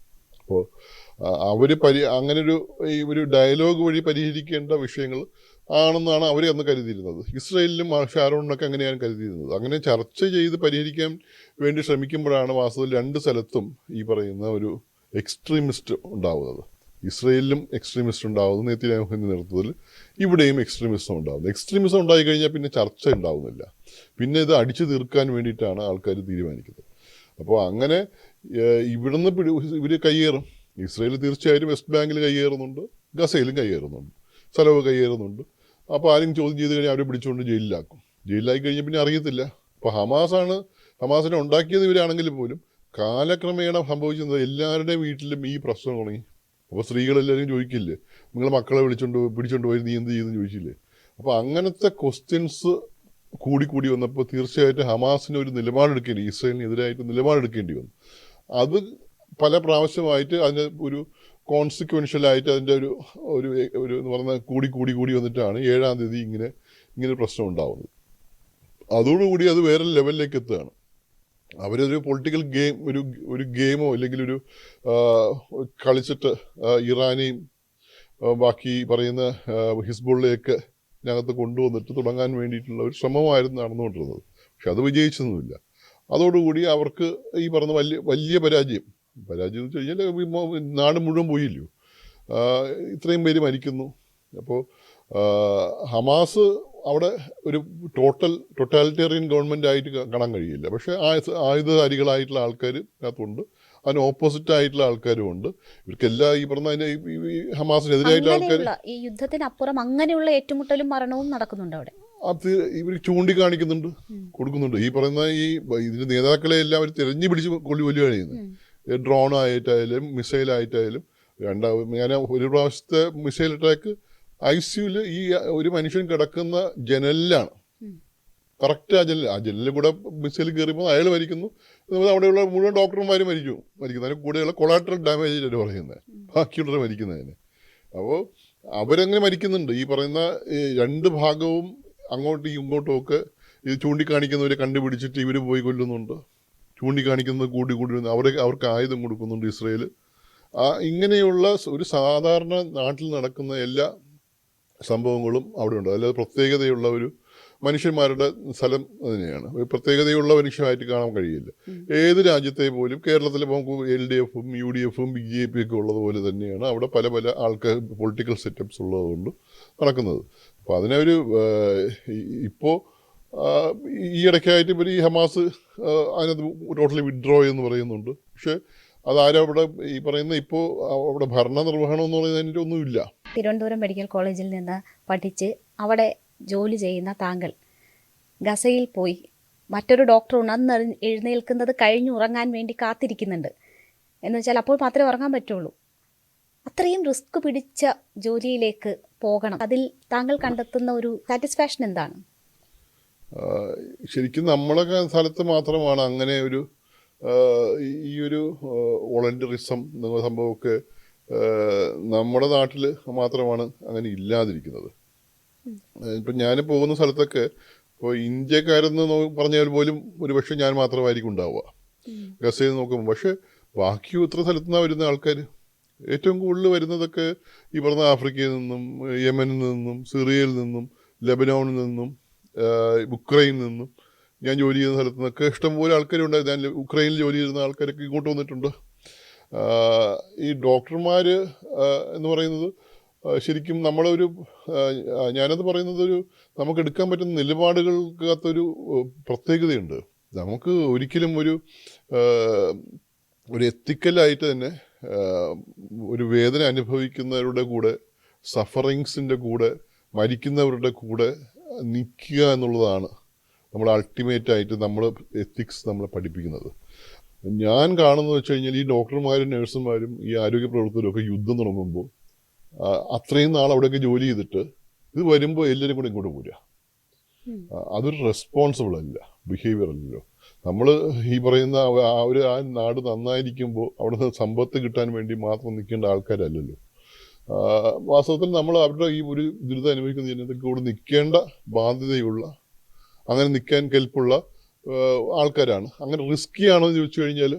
അപ്പോൾ അവർ അങ്ങനെ ഒരു ഡയലോഗ് വഴി പരിഹരിക്കേണ്ട വിഷയങ്ങൾ ആണെന്നാണ് അവർ അന്ന് കരുതിയിരുന്നത്. ഇസ്രയേലിലും ഷാരോണിനൊക്കെ അങ്ങനെയാണ് കരുതിയിരുന്നത്. അങ്ങനെ ചർച്ച ചെയ്ത് പരിഹരിക്കാൻ വേണ്ടി ശ്രമിക്കുമ്പോഴാണ് വാസ്തവത്തിൽ 2 സ്ഥലത്തും ഈ പറയുന്ന ഒരു എക്സ്ട്രീമിസ്റ്റ് ഉണ്ടാവുന്നത്. ഇസ്രയേലിലും എക്സ്ട്രീമിസ്റ്റ് ഉണ്ടാവുന്നു, നെതന്യാഹുവിൻ്റെ നേതൃത്വത്തിൽ. ഇവിടെയും എക്സ്ട്രീമിസം ഉണ്ടാകുന്നു. എക്സ്ട്രീമിസം ഉണ്ടായിക്കഴിഞ്ഞാൽ പിന്നെ ചർച്ച ഉണ്ടാവുന്നില്ല. പിന്നെ ഇത് അടിച്ചു തീർക്കാൻ വേണ്ടിയിട്ടാണ് ആൾക്കാർ തീരുമാനിക്കുന്നത്. അപ്പോൾ അങ്ങനെ ഇവിടുന്ന് ഇവർ കയ്യേറും. ഇസ്രയേൽ തീർച്ചയായും വെസ്റ്റ് ബാങ്കിൽ കയ്യേറുന്നുണ്ട്, ഗസയിലും കയ്യേറുന്നുണ്ട്, സ്ഥലവും കയ്യേറുന്നുണ്ട്. അപ്പോൾ ആരും ചോദ്യം ചെയ്ത് കഴിഞ്ഞാൽ അവരെ പിടിച്ചുകൊണ്ട് ജയിലിലാക്കും. ജയിലിലായി കഴിഞ്ഞാൽ പിന്നെ അറിയത്തില്ല. അപ്പോൾ ഹമാസിനെ ഉണ്ടാക്കിയത് ഇവരാണെങ്കിൽ പോലും കാലക്രമേണ സംഭവിച്ചത് എല്ലാവരുടെയും വീട്ടിലും ഈ പ്രശ്നം തുടങ്ങി. അപ്പോൾ സ്ത്രീകളെല്ലാവരും ചോദിക്കില്ലേ, നിങ്ങളെ മക്കളെ പിടിച്ചോണ്ട് പോയി നീ എന്ത് ചെയ്തെന്ന് ചോദിച്ചില്ലേ? അപ്പോൾ അങ്ങനത്തെ ക്വസ്റ്റ്യൻസ് കൂടി വന്നപ്പോൾ തീർച്ചയായിട്ടും ഹമാസിന് ഒരു ഇസ്രയേലിനെതിരായിട്ട് നിലപാടെടുക്കേണ്ടി വന്നു. അത് പല പ്രാവശ്യമായിട്ട് അതിൻ്റെ ഒരു കോൺസിക്വൻഷ്യലായിട്ട് അതിൻ്റെ ഒരു എന്ന് പറഞ്ഞാൽ കൂടി വന്നിട്ടാണ് 7-ാം തീയതി ഇങ്ങനെ പ്രശ്നം ഉണ്ടാവുന്നത്. അതോടുകൂടി അത് വേറെ ലെവലിലേക്ക് എത്തുകയാണ്. അവരൊരു പൊളിറ്റിക്കൽ ഗെയിം, ഒരു ഗെയിമോ അല്ലെങ്കിൽ കളിച്ചിട്ട് ഇറാനെയും ബാക്കി പറയുന്ന ഹിസ്ബുള്ളയൊക്കെ ഇതിനകത്ത് കൊണ്ടുവന്നിട്ട് തുടങ്ങാൻ വേണ്ടിയിട്ടുള്ള ഒരു ശ്രമമായിരുന്നു നടന്നുകൊണ്ടിരുന്നത്. പക്ഷെ അത് വിജയിച്ചൊന്നുമില്ല. അതോടുകൂടി അവർക്ക് ഈ പറഞ്ഞ വലിയ പരാജയം എന്ന് വെച്ച് കഴിഞ്ഞാൽ നാട് മുഴുവൻ പോയില്ലയോ, ഇത്രയും പേര് മരിക്കുന്നു. അപ്പോൾ ഹമാസ് അവിടെ ഒരു ടോട്ടാലിറ്റേറിയൻ ഗവൺമെൻറ് ആയിട്ട് കാണാൻ കഴിയില്ല. പക്ഷേ ആയുധധാരികളായിട്ടുള്ള ആൾക്കാർ അതിനകത്തുണ്ട്, അതിന് ഓപ്പോസിറ്റ് ആയിട്ടുള്ള ആൾക്കാരും ഉണ്ട്. ഇവർക്കെല്ലാം ഈ പറഞ്ഞ ഹമാസിനെതിരായിട്ടുള്ള ആൾക്കാർ. ഈ യുദ്ധത്തിനപ്പുറം അങ്ങനെയുള്ള ഏറ്റുമുട്ടലും മരണവും നടക്കുന്നുണ്ട് അവിടെ. അത് ഇവർ ചൂണ്ടിക്കാണിക്കുന്നുണ്ട്, കൊടുക്കുന്നുണ്ട്. ഈ പറയുന്ന ഇതിന്റെ നേതാക്കളെ എല്ലാം അവർ തിരഞ്ഞു പിടിച്ച് കൊല്ലുകയാണ് ചെയ്യുന്നത്. ഡ്രോൺ ആയിട്ടായാലും മിസൈലായിട്ടായാലും. ഞാൻ ഒരു പ്രാവശ്യത്തെ മിസൈൽ അറ്റാക്ക് ICUവിൽ ഒരു മനുഷ്യൻ കിടക്കുന്ന ജനലിലാണ് കറക്റ്റ് ആ ജനലിൽ കൂടെ മിസൈൽ കയറിയപ്പോൾ അയാൾ മരിക്കുന്നു, അവിടെയുള്ള മുഴുവൻ ഡോക്ടർമാർ മരിക്കുന്നു. അതിന് കൂടെയുള്ള കൊളാട്രൽ ഡാമേജ് അല്ലേ പറയുന്നത്, ബാക്കിയുള്ളവർ മരിക്കുന്നതിന്. അപ്പോൾ അവരങ്ങനെ മരിക്കുന്നുണ്ട്. ഈ പറയുന്ന രണ്ട് ഭാഗവും അങ്ങോട്ടും ഇങ്ങോട്ടും ഒക്കെ ഇത് ചൂണ്ടിക്കാണിക്കുന്നവരെ കണ്ടുപിടിച്ചിട്ട് ഇവർ പോയി കൊല്ലുന്നുണ്ട്, ചൂണ്ടിക്കാണിക്കുന്നത് കൂടി അവർക്ക് ആയുധം കൊടുക്കുന്നുണ്ട് ഇസ്രയേൽ. ഇങ്ങനെയുള്ള ഒരു സാധാരണ നാട്ടിൽ നടക്കുന്ന എല്ലാ സംഭവങ്ങളും അവിടെ ഉണ്ട്. അല്ലാതെ പ്രത്യേകതയുള്ള ഒരു മനുഷ്യന്മാരുടെ സ്ഥലം തന്നെയാണ്. ഒരു പ്രത്യേകതയുള്ള മനുഷ്യമായിട്ട് കാണാൻ കഴിയില്ല. ഏത് രാജ്യത്തെ പോലും കേരളത്തിലെ നമുക്ക് LDFും UDFും BJP ഒക്കെ ഉള്ളതുപോലെ തന്നെയാണ് അവിടെ പല പല ആൾക്കാർ പൊളിറ്റിക്കൽ സെറ്റപ്സ് ഉള്ളതുകൊണ്ട് നടക്കുന്നത്. അപ്പോൾ അതിനൊരു ഇപ്പോൾ ഈ ഇടയ്ക്കായിട്ട് ഇവർ ഈ ഹമാസ് അതിനകത്ത് ടോട്ടലി വിഡ്രോ എന്ന് പറയുന്നുണ്ട്. പക്ഷെ അതാരും അവിടെ ഈ പറയുന്ന ഇപ്പോൾ അവിടെ ഭരണ നിർവഹണം എന്ന് പറയുന്നതിൻ്റെ ഒന്നുമില്ല. തിരുവനന്തപുരം മെഡിക്കൽ കോളേജിൽ നിന്ന് പഠിച്ച് അവിടെ ജോലി ചെയ്യുന്ന താങ്കൾ ഗസയിൽ പോയി മറ്റൊരു ഡോക്ടർ ഉണർന്ന് എഴുന്നേൽക്കുന്നത് കഴിഞ്ഞ് ഉറങ്ങാൻ വേണ്ടി കാത്തിരിക്കുന്നുണ്ട് എന്ന് വെച്ചാൽ അപ്പോൾ മാത്രമേ ഉറങ്ങാൻ പറ്റുള്ളൂ. അത്രയും റിസ്ക് പിടിച്ച ജോലിയിലേക്ക് പോകണം. അതിൽ താങ്കൾ കണ്ടെത്തുന്ന ഒരു സാറ്റിസ്ഫാക്ഷൻ എന്താണ്? ശരിക്കും നമ്മളെ സ്ഥലത്ത് മാത്രമാണ് അങ്ങനെ ഒരു ഈ ഒരു വോളണ്ടറിസം എന്ന സംഭവമൊക്കെ നമ്മുടെ നാട്ടിൽ മാത്രമാണ് അങ്ങനെ ഇല്ലാതിരിക്കുന്നത്. ഇപ്പം ഞാൻ പോകുന്ന സ്ഥലത്തൊക്കെ ഇപ്പോൾ ഇന്ത്യക്കാരെന്ന് പറഞ്ഞാൽ പോലും ഒരുപക്ഷെ ഞാൻ മാത്രമായിരിക്കും ഉണ്ടാവുക ഗസയിൽ നോക്കുമ്പോൾ. പക്ഷെ ബാക്കി ഇത്ര സ്ഥലത്തു നിന്നാണ് വരുന്ന ആൾക്കാർ. ഏറ്റവും കൂടുതൽ വരുന്നതൊക്കെ ഈ പറഞ്ഞ ആഫ്രിക്കയിൽ നിന്നും, യമനിൽ നിന്നും, സിറിയയിൽ നിന്നും, ലെബനോണിൽ നിന്നും, ഉക്രൈനിൽ നിന്നും. ഞാൻ ജോലി ചെയ്യുന്ന സ്ഥലത്തു നിന്നൊക്കെ ഇഷ്ടംപോലെ ആൾക്കാരുണ്ടായിരുന്നു. ഞാൻ ഉക്രൈനിൽ ജോലി ചെയ്യുന്ന ആൾക്കാരൊക്കെ ഇങ്ങോട്ട് വന്നിട്ടുണ്ട്. ഈ ഡോക്ടർമാർ എന്ന് പറയുന്നത് ശരിക്കും നമ്മളൊരു ഞാനത് പറയുന്നത് നമുക്ക് എടുക്കാൻ പറ്റുന്ന നിലപാടുകൾക്കകത്തൊരു പ്രത്യേകതയുണ്ട്. നമുക്ക് ഒരിക്കലും ഒരു എത്തിക്കലായിട്ട് തന്നെ ഒരു വേദന അനുഭവിക്കുന്നവരുടെ കൂടെ, സഫറിങ്സിൻ്റെ കൂടെ, മരിക്കുന്നവരുടെ കൂടെ നിൽക്കുക എന്നുള്ളതാണ് നമ്മൾ അൾട്ടിമേറ്റായിട്ട് നമ്മൾ എത്തിക്സ് നമ്മളെ പഠിപ്പിക്കുന്നത്. ഞാൻ കാണുന്നത് വെച്ച് കഴിഞ്ഞാൽ ഈ ഡോക്ടർമാരും നഴ്സുമാരും ഈ ആരോഗ്യ പ്രവർത്തകരും ഒക്കെ യുദ്ധം തുടങ്ങുമ്പോൾ അത്രയും നാൾ അവിടെയൊക്കെ ജോലി ചെയ്തിട്ട് ഇത് വരുമ്പോൾ എല്ലാവരും കൂടെ ഇങ്ങോട്ട് പോരുക. അതൊരു റെസ്പോൺസിബിൾ അല്ല, ബിഹേവിയർ അല്ലല്ലോ. നമ്മൾ ഈ പറയുന്ന ആ നാട് നന്നായിരിക്കുമ്പോൾ അവിടെ നിന്ന് സമ്പത്ത് കിട്ടാൻ വേണ്ടി മാത്രം നിൽക്കേണ്ട ആൾക്കാരല്ലല്ലോ. വാസ്തവത്തിൽ നമ്മൾ അവരുടെ ഈ ഒരു ദുരിതം അനുഭവിക്കുന്ന ജനതയ്ക്ക് കൂടെ നിൽക്കേണ്ട ബാധ്യതയുള്ള, അങ്ങനെ നിൽക്കാൻ കെൽപ്പുള്ള ആൾക്കാരാണ്. അങ്ങനെ റിസ്കി ആണോ എന്ന് ചോദിച്ചു കഴിഞ്ഞാൽ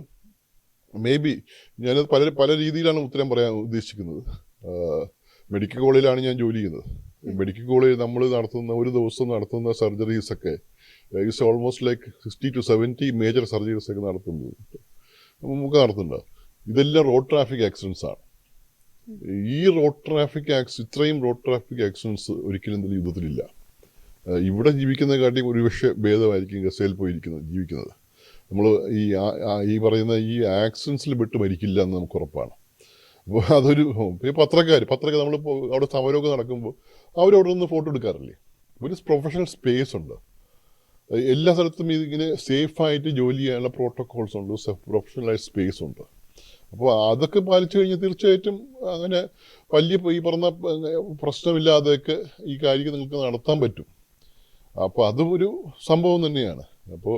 മേ ബി ഞാനത് പല രീതിയിലാണ് ഉത്തരം പറയാൻ ഉദ്ദേശിക്കുന്നത്. മെഡിക്കൽ കോളേജിലാണ് ഞാൻ ജോലി ചെയ്യുന്നത്. മെഡിക്കൽ കോളേജ് നമ്മൾ നടത്തുന്ന ഒരു ദിവസം നടത്തുന്ന സർജറീസൊക്കെ it's almost like 60 to 70 major surgeries ഒക്കെ നടത്തുന്നുണ്ട്, നമുക്ക് നടത്തുന്നുണ്ട്. ഇതെല്ലാം റോഡ് ട്രാഫിക് ആക്സിഡൻസ് ആണ്. ഈ ഇത്രയും റോഡ് ട്രാഫിക് ആക്സിഡൻസ് ഒരിക്കലും തന്നെ യുദ്ധത്തിലില്ല. ഇവിടെ ജീവിക്കുന്ന കാട്ടി ഒരുപക്ഷെ ഭേദമായിരിക്കും ഗസയിൽ ജീവിക്കുന്നത്. നമ്മൾ ഈ പറയുന്ന ഈ ആക്സിഡൻസിൽ പെട്ട് മരിക്കില്ല എന്ന് നമുക്ക് ഉറപ്പാണ്. അപ്പോൾ അതൊരു പത്രക്കാർ നമ്മളിപ്പോൾ അവിടെ സമരമൊക്കെ നടക്കുമ്പോൾ അവരവിടെ നിന്ന് ഫോട്ടോ എടുക്കാറില്ലേ? ഒരു പ്രൊഫഷണൽ സ്പേസ് ഉണ്ട്. എല്ലാ സ്ഥലത്തും ഇതിങ്ങനെ സേഫായിട്ട് ജോലി ചെയ്യാനുള്ള പ്രോട്ടോകോൾസ് ഉണ്ട്, പ്രൊഫഷണലൈസ് സ്പേസ് ഉണ്ട്. അപ്പോൾ അതൊക്കെ പാലിച്ചു കഴിഞ്ഞാൽ തീർച്ചയായിട്ടും അങ്ങനെ വലിയ ഈ പറഞ്ഞ പ്രശ്നമില്ലാതെയൊക്കെ ഈ കാര്യം നിങ്ങൾക്ക് നടത്താൻ പറ്റും. അപ്പോൾ അതും ഒരു സംഭവം തന്നെയാണ്. അപ്പോൾ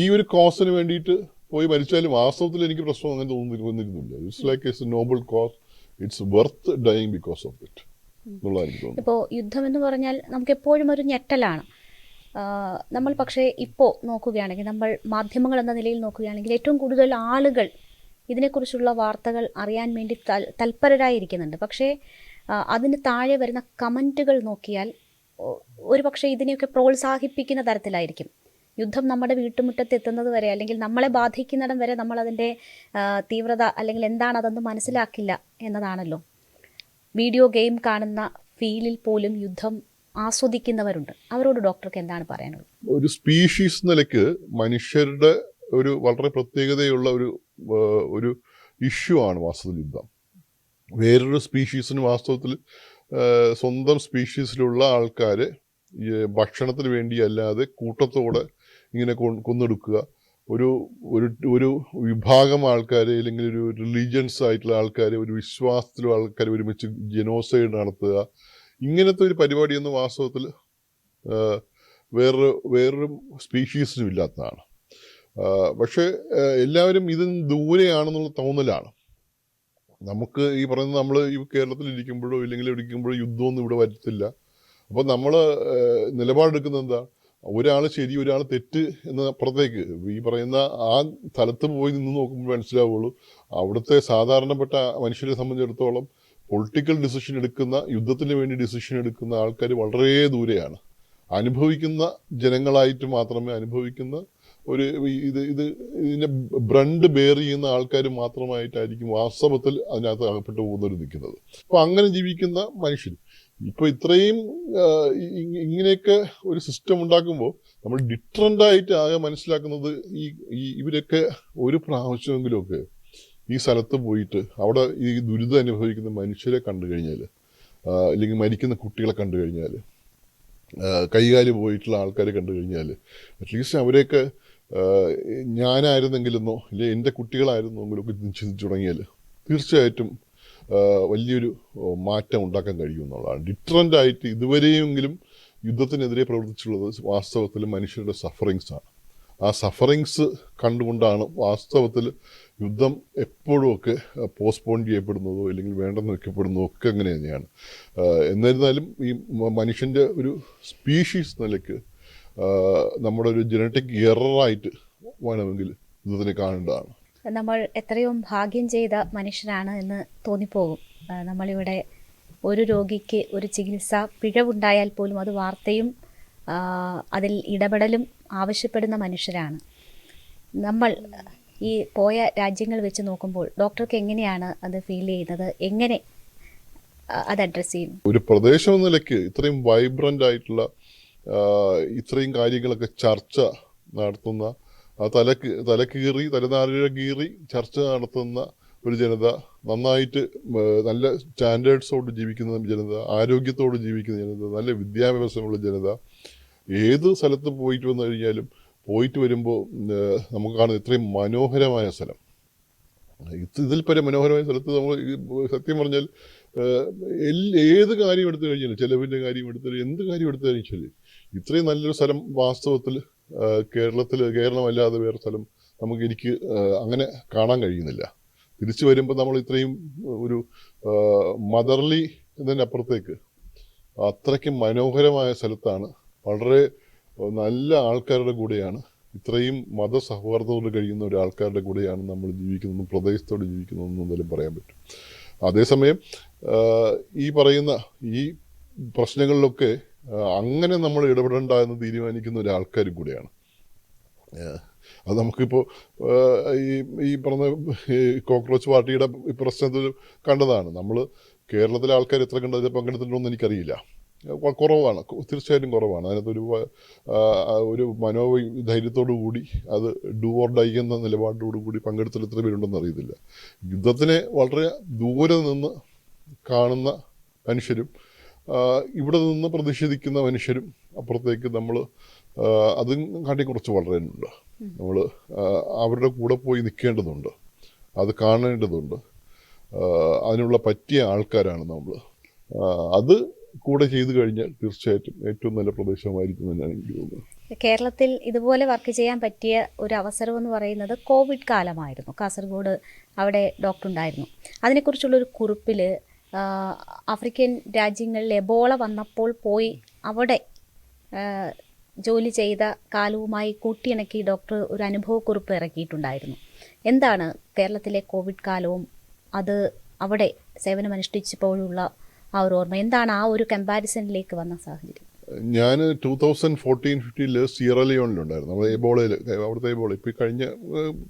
ഈ ഒരു കോസിന് വേണ്ടിയിട്ട് പോയി മരിച്ചാലും വാസ്തവത്തിൽ എനിക്ക് പ്രശ്നം അങ്ങനെ തോന്നിയിരുന്നില്ല. It's like a noble cause, it's worth dying because of it എന്നുള്ളതാണ് എനിക്ക് തോന്നുന്നത്. ഇപ്പോൾ യുദ്ധം എന്ന് പറഞ്ഞാൽ നമുക്ക് എപ്പോഴും ഒരു ഞെട്ടലാണ്. നമ്മൾ പക്ഷേ ഇപ്പോൾ നോക്കുകയാണെങ്കിൽ, നമ്മൾ മാധ്യമങ്ങൾ എന്ന നിലയിൽ നോക്കുകയാണെങ്കിൽ ഏറ്റവും കൂടുതൽ ആളുകൾ ഇതിനെക്കുറിച്ചുള്ള വാർത്തകൾ അറിയാൻ വേണ്ടി തൽപരരായിരിക്കുന്നുണ്ട്. പക്ഷേ അതിന് താഴെ വരുന്ന കമൻറ്റുകൾ നോക്കിയാൽ ഒരു പക്ഷേ ഇതിനെയൊക്കെ പ്രോത്സാഹിപ്പിക്കുന്ന തരത്തിലായിരിക്കും. യുദ്ധം നമ്മുടെ വീട്ടുമുറ്റത്ത് എത്തുന്നത് വരെ, അല്ലെങ്കിൽ നമ്മളെ ബാധിക്കുന്നിടം വരെ നമ്മൾ അതിൻ്റെ തീവ്രത അല്ലെങ്കിൽ എന്താണ് അതൊന്നും മനസ്സിലാക്കില്ല എന്നതാണല്ലോ. വീഡിയോ ഗെയിം കാണുന്ന ഫീലിൽ പോലും യുദ്ധം ആസ്വദിക്കുന്നവരുണ്ട്. അവരോട് ഡോക്ടർക്ക് എന്താണ് പറയാനുള്ളത്? ഒരു സ്പീഷീസ് നിലയ്ക്ക് മനുഷ്യരുടെ ഒരു വളരെ പ്രത്യേകതയുള്ള ഒരു ഇഷ്യൂ ആണ് വാസ്തവത്തിൽ യുദ്ധം. വേറൊരു സ്പീഷീസിന് വാസ്തവത്തിൽ സ്വന്തം സ്പീഷീസിലുള്ള ആൾക്കാരെ ഭക്ഷണത്തിന് വേണ്ടി അല്ലാതെ കൂട്ടത്തോടെ ഇങ്ങനെ കൊന്നെടുക്കുക, ഒരു വിഭാഗം ആൾക്കാരെ അല്ലെങ്കിൽ ഒരു റിലീജിയൻസ് ആയിട്ടുള്ള ആൾക്കാരെ, ഒരു വിശ്വാസത്തിലുള്ള ആൾക്കാരെ ഒരുമിച്ച് ജനോസൈഡ് നടത്തുക, ഇങ്ങനത്തെ ഒരു പരിപാടിയൊന്നും വാസ്തവത്തിൽ വേറൊരു സ്പീഷീസിനും ഇല്ലാത്തതാണ്. പക്ഷേ എല്ലാവരും ഇതിന് ദൂരെയാണെന്നുള്ള തോന്നലാണ്. നമുക്ക് ഈ പറയുന്നത് നമ്മൾ ഈ കേരളത്തിൽ ഇരിക്കുമ്പോഴോ ഇല്ലെങ്കിൽ ഇരിക്കുമ്പോഴോ യുദ്ധമൊന്നും ഇവിടെ വരത്തില്ല. അപ്പോൾ നമ്മൾ നിലപാടെടുക്കുന്നത് എന്താ, ഒരാൾ ശരി ഒരാൾ തെറ്റ് എന്ന അപ്പുറത്തേക്ക് ഈ പറയുന്ന ആ സ്ഥലത്ത് പോയി നിന്ന് നോക്കുമ്പോൾ മനസ്സിലാവുള്ളൂ അവിടുത്തെ സാധാരണപ്പെട്ട മനുഷ്യരെ സംബന്ധിച്ചിടത്തോളം പൊളിറ്റിക്കൽ ഡിസിഷൻ എടുക്കുന്ന, യുദ്ധത്തിന് വേണ്ടി ഡിസിഷൻ എടുക്കുന്ന ആൾക്കാർ വളരെ ദൂരെയാണ്. അനുഭവിക്കുന്ന ജനങ്ങളായിട്ട് മാത്രമേ അനുഭവിക്കുന്ന ഒരു ഇതിനെ ബ്രണ്ട് ബെയർ ചെയ്യുന്ന ആൾക്കാർ മാത്രമായിട്ടായിരിക്കും വാസ്തവത്തിൽ അതിനകത്ത് അകപ്പെട്ടു പോകുന്നവർ നിൽക്കുന്നത്. അപ്പോൾ അങ്ങനെ ജീവിക്കുന്ന മനുഷ്യർ ഇപ്പോൾ ഇത്രയും ഇങ്ങനെയൊക്കെ ഒരു സിസ്റ്റം ഉണ്ടാക്കുമ്പോൾ നമ്മൾ ഡിഫറൻ്റായിട്ട് ആകെ മനസ്സിലാക്കുന്നത് ഇവരൊക്കെ ഒരു പ്രാവശ്യമെങ്കിലുമൊക്കെ ഈ സ്ഥലത്ത് പോയിട്ട് അവിടെ ഈ ദുരിതം അനുഭവിക്കുന്ന മനുഷ്യരെ കണ്ടു കഴിഞ്ഞാൽ, അല്ലെങ്കിൽ മരിക്കുന്ന കുട്ടികളെ കണ്ടു കഴിഞ്ഞാൽ, കൈകാല് പോയിട്ടുള്ള ആൾക്കാരെ കണ്ടു കഴിഞ്ഞാൽ അറ്റ്ലീസ്റ്റ് അവരെയൊക്കെ ഞാനായിരുന്നെങ്കിലെന്നോ ഇല്ലെങ്കിൽ എൻ്റെ കുട്ടികളായിരുന്നെങ്കിലും ഒക്കെ ചിന്തിച്ചു തുടങ്ങിയാൽ തീർച്ചയായിട്ടും വലിയൊരു മാറ്റം ഉണ്ടാക്കാൻ കഴിയുമെന്നുള്ളതാണ്. ഡിഫറൻ്റായിട്ട് ഇതുവരെയെങ്കിലും യുദ്ധത്തിനെതിരെ പ്രവർത്തിച്ചുള്ളത് വാസ്തവത്തിൽ മനുഷ്യരുടെ സഫറിങ്സാണ്. ആ സഫറിങ്സ് കണ്ടുകൊണ്ടാണ് വാസ്തവത്തിൽ യുദ്ധം എപ്പോഴുമൊക്കെ പോസ്റ്റ്പോൺ ചെയ്യപ്പെടുന്നതോ അല്ലെങ്കിൽ വേണ്ടെന്ന് വെക്കപ്പെടുന്നതോ ഒക്കെ അങ്ങനെ തന്നെയാണ്. എന്നിരുന്നാലും ഈ മനുഷ്യൻ്റെ ഒരു സ്പീഷീസ് നിലയ്ക്ക് നമ്മുടെ ഒരു ജനറ്റിക് എററായിട്ട് വേണമെങ്കിൽ യുദ്ധത്തിനെ കാണേണ്ടതാണ്. നമ്മൾ എത്രയോ ഭാഗ്യം ചെയ്ത മനുഷ്യരാണ് എന്ന് തോന്നിപ്പോകും. നമ്മളിവിടെ ഒരു രോഗിക്ക് ഒരു ചികിത്സ പിഴവുണ്ടായാൽ പോലും അത് വാർത്തയും അതിൽ ഇടപെടലും ആവശ്യപ്പെടുന്ന മനുഷ്യരാണ് നമ്മൾ. ഈ പോയ രാജ്യങ്ങൾ വെച്ച് നോക്കുമ്പോൾ ഡോക്ടർക്ക് എങ്ങനെയാണ് അത് ഫീൽ ചെയ്യുന്നത്? എങ്ങനെ അത് അഡ്രസ്സ് ചെയ്യും? ഒരു പ്രദേശം എന്ന നിലയ്ക്ക് ഇത്രയും വൈബ്രൻ്റ് ആയിട്ടുള്ള ഇത്രയും കാര്യങ്ങളൊക്കെ ചർച്ച നടത്തുന്ന, തലനാരിഴ കീറി ചർച്ച നടത്തുന്ന ഒരു ജനത, നന്നായിട്ട് നല്ല സ്റ്റാൻഡേർഡ്സോട് ജീവിക്കുന്ന ജനത, ആരോഗ്യത്തോട് ജീവിക്കുന്ന ജനത, നല്ല വിദ്യാഭ്യാസമുള്ള ജനത, ഏത് സ്ഥലത്ത് പോയിട്ട് വന്നു കഴിഞ്ഞാലും പോയിട്ട് വരുമ്പോൾ നമുക്ക് കാണുന്ന ഇത്രയും മനോഹരമായ സ്ഥലം, ഇതിൽ പല മനോഹരമായ സ്ഥലത്ത് നമ്മൾ സത്യം പറഞ്ഞാൽ ഏത് കാര്യം എടുത്തു കഴിഞ്ഞാലും, ചെലവിൻ്റെ കാര്യം എടുത്താലും എന്ത് കാര്യം എടുത്തു കഴിഞ്ഞാൽ ഇത്രയും നല്ലൊരു സ്ഥലം വാസ്തവത്തിൽ കേരളമല്ലാതെ വേറെ സ്ഥലം എനിക്ക് അങ്ങനെ കാണാൻ കഴിയുന്നില്ല. തിരിച്ചു വരുമ്പോൾ നമ്മൾ ഇത്രയും ഒരു മദർലി എന്നതിനപ്പുറത്തേക്ക് അത്രയ്ക്കും മനോഹരമായ സ്ഥലത്താണ്, വളരെ നല്ല ആൾക്കാരുടെ കൂടെയാണ്, ഇത്രയും മതസൗഹാർദ്ദത്തോട് കഴിയുന്ന ഒരു ആൾക്കാരുടെ കൂടെയാണ് നമ്മൾ ജീവിക്കുന്നതെന്നും പ്രദേശത്തോട് ജീവിക്കുന്നതെന്നും എന്തായാലും പറയാൻ പറ്റും. അതേസമയം ഈ പറയുന്ന ഈ പ്രശ്നങ്ങളിലൊക്കെ അങ്ങനെ നമ്മൾ ഇടപെടേണ്ട എന്ന് തീരുമാനിക്കുന്ന ഒരാൾക്കാരും കൂടെയാണ്. അത് നമുക്കിപ്പോൾ ഈ പറഞ്ഞ കോക്രോച്ച് പാർട്ടിയുടെ പ്രശ്നത്തിൽ കണ്ടതാണ്. നമ്മൾ കേരളത്തിലെ ആൾക്കാർ എത്ര കണ്ടത് പങ്കെടുത്തിട്ടുണ്ടോയെന്ന് എനിക്കറിയില്ല. കുറവാണ്, തീർച്ചയായിട്ടും കുറവാണ്. അതിനകത്തൊരു മനോധൈര്യത്തോടു കൂടി അത് ഡു ഓർ ഡൈ എന്ന നിലപാടോടു കൂടി പങ്കെടുത്തിട്ട് എത്ര പേരുണ്ടെന്ന് അറിയത്തില്ല. യുദ്ധത്തിനെ വളരെ ദൂരെ നിന്ന് കാണുന്ന മനുഷ്യരും ഇവിടെ നിന്ന് പ്രതിഷേധിക്കുന്ന മനുഷ്യരും അപ്പുറത്തേക്ക് നമ്മൾ അതും കാട്ടി കുറച്ച് വളരെ ഉണ്ട്. നമ്മൾ അവരുടെ കൂടെ പോയി നിൽക്കേണ്ടതുണ്ട്, അത് കാണേണ്ടതുണ്ട്. അതിനുള്ള പറ്റിയ ആൾക്കാരാണ് നമ്മൾ. അത് കൂടെ ചെയ്തു കഴിഞ്ഞാൽ തീർച്ചയായിട്ടും ഏറ്റവും നല്ല പ്രദേശമായിരിക്കും എന്നാണ് എനിക്ക് തോന്നുന്നത്. കേരളത്തിൽ ഇതുപോലെ വർക്ക് ചെയ്യാൻ പറ്റിയ ഒരു അവസരം എന്ന് പറയുന്നത് കോവിഡ് കാലമായിരുന്നു. കാസർഗോഡ് അവിടെ ഡോക്ടർ ഉണ്ടായിരുന്നു. അതിനെക്കുറിച്ചുള്ളൊരു കുറിപ്പിൽ ആഫ്രിക്കൻ രാജ്യങ്ങളിൽ എബോള വന്നപ്പോൾ പോയി അവിടെ ജോലി ചെയ്ത കാലവുമായി കൂട്ടിയിണക്കി ഡോക്ടർ ഒരു അനുഭവക്കുറിപ്പ് ഇറക്കിയിട്ടുണ്ടായിരുന്നു. എന്താണ് കേരളത്തിലെ കോവിഡ് കാലവും അത് അവിടെ സേവനമനുഷ്ഠിച്ചപ്പോഴുള്ള ആ ഒരു ഓർമ്മ എന്താണ്? ആ ഒരു കമ്പാരിസണിലേക്ക് വന്ന സാഹചര്യം. ഞാൻ 2014-15 സിയറലിയോണിലുണ്ടായിരുന്നു. നമ്മൾ എബോളയിൽ, അവിടുത്തെ എബോള ഇപ്പോൾ കഴിഞ്ഞ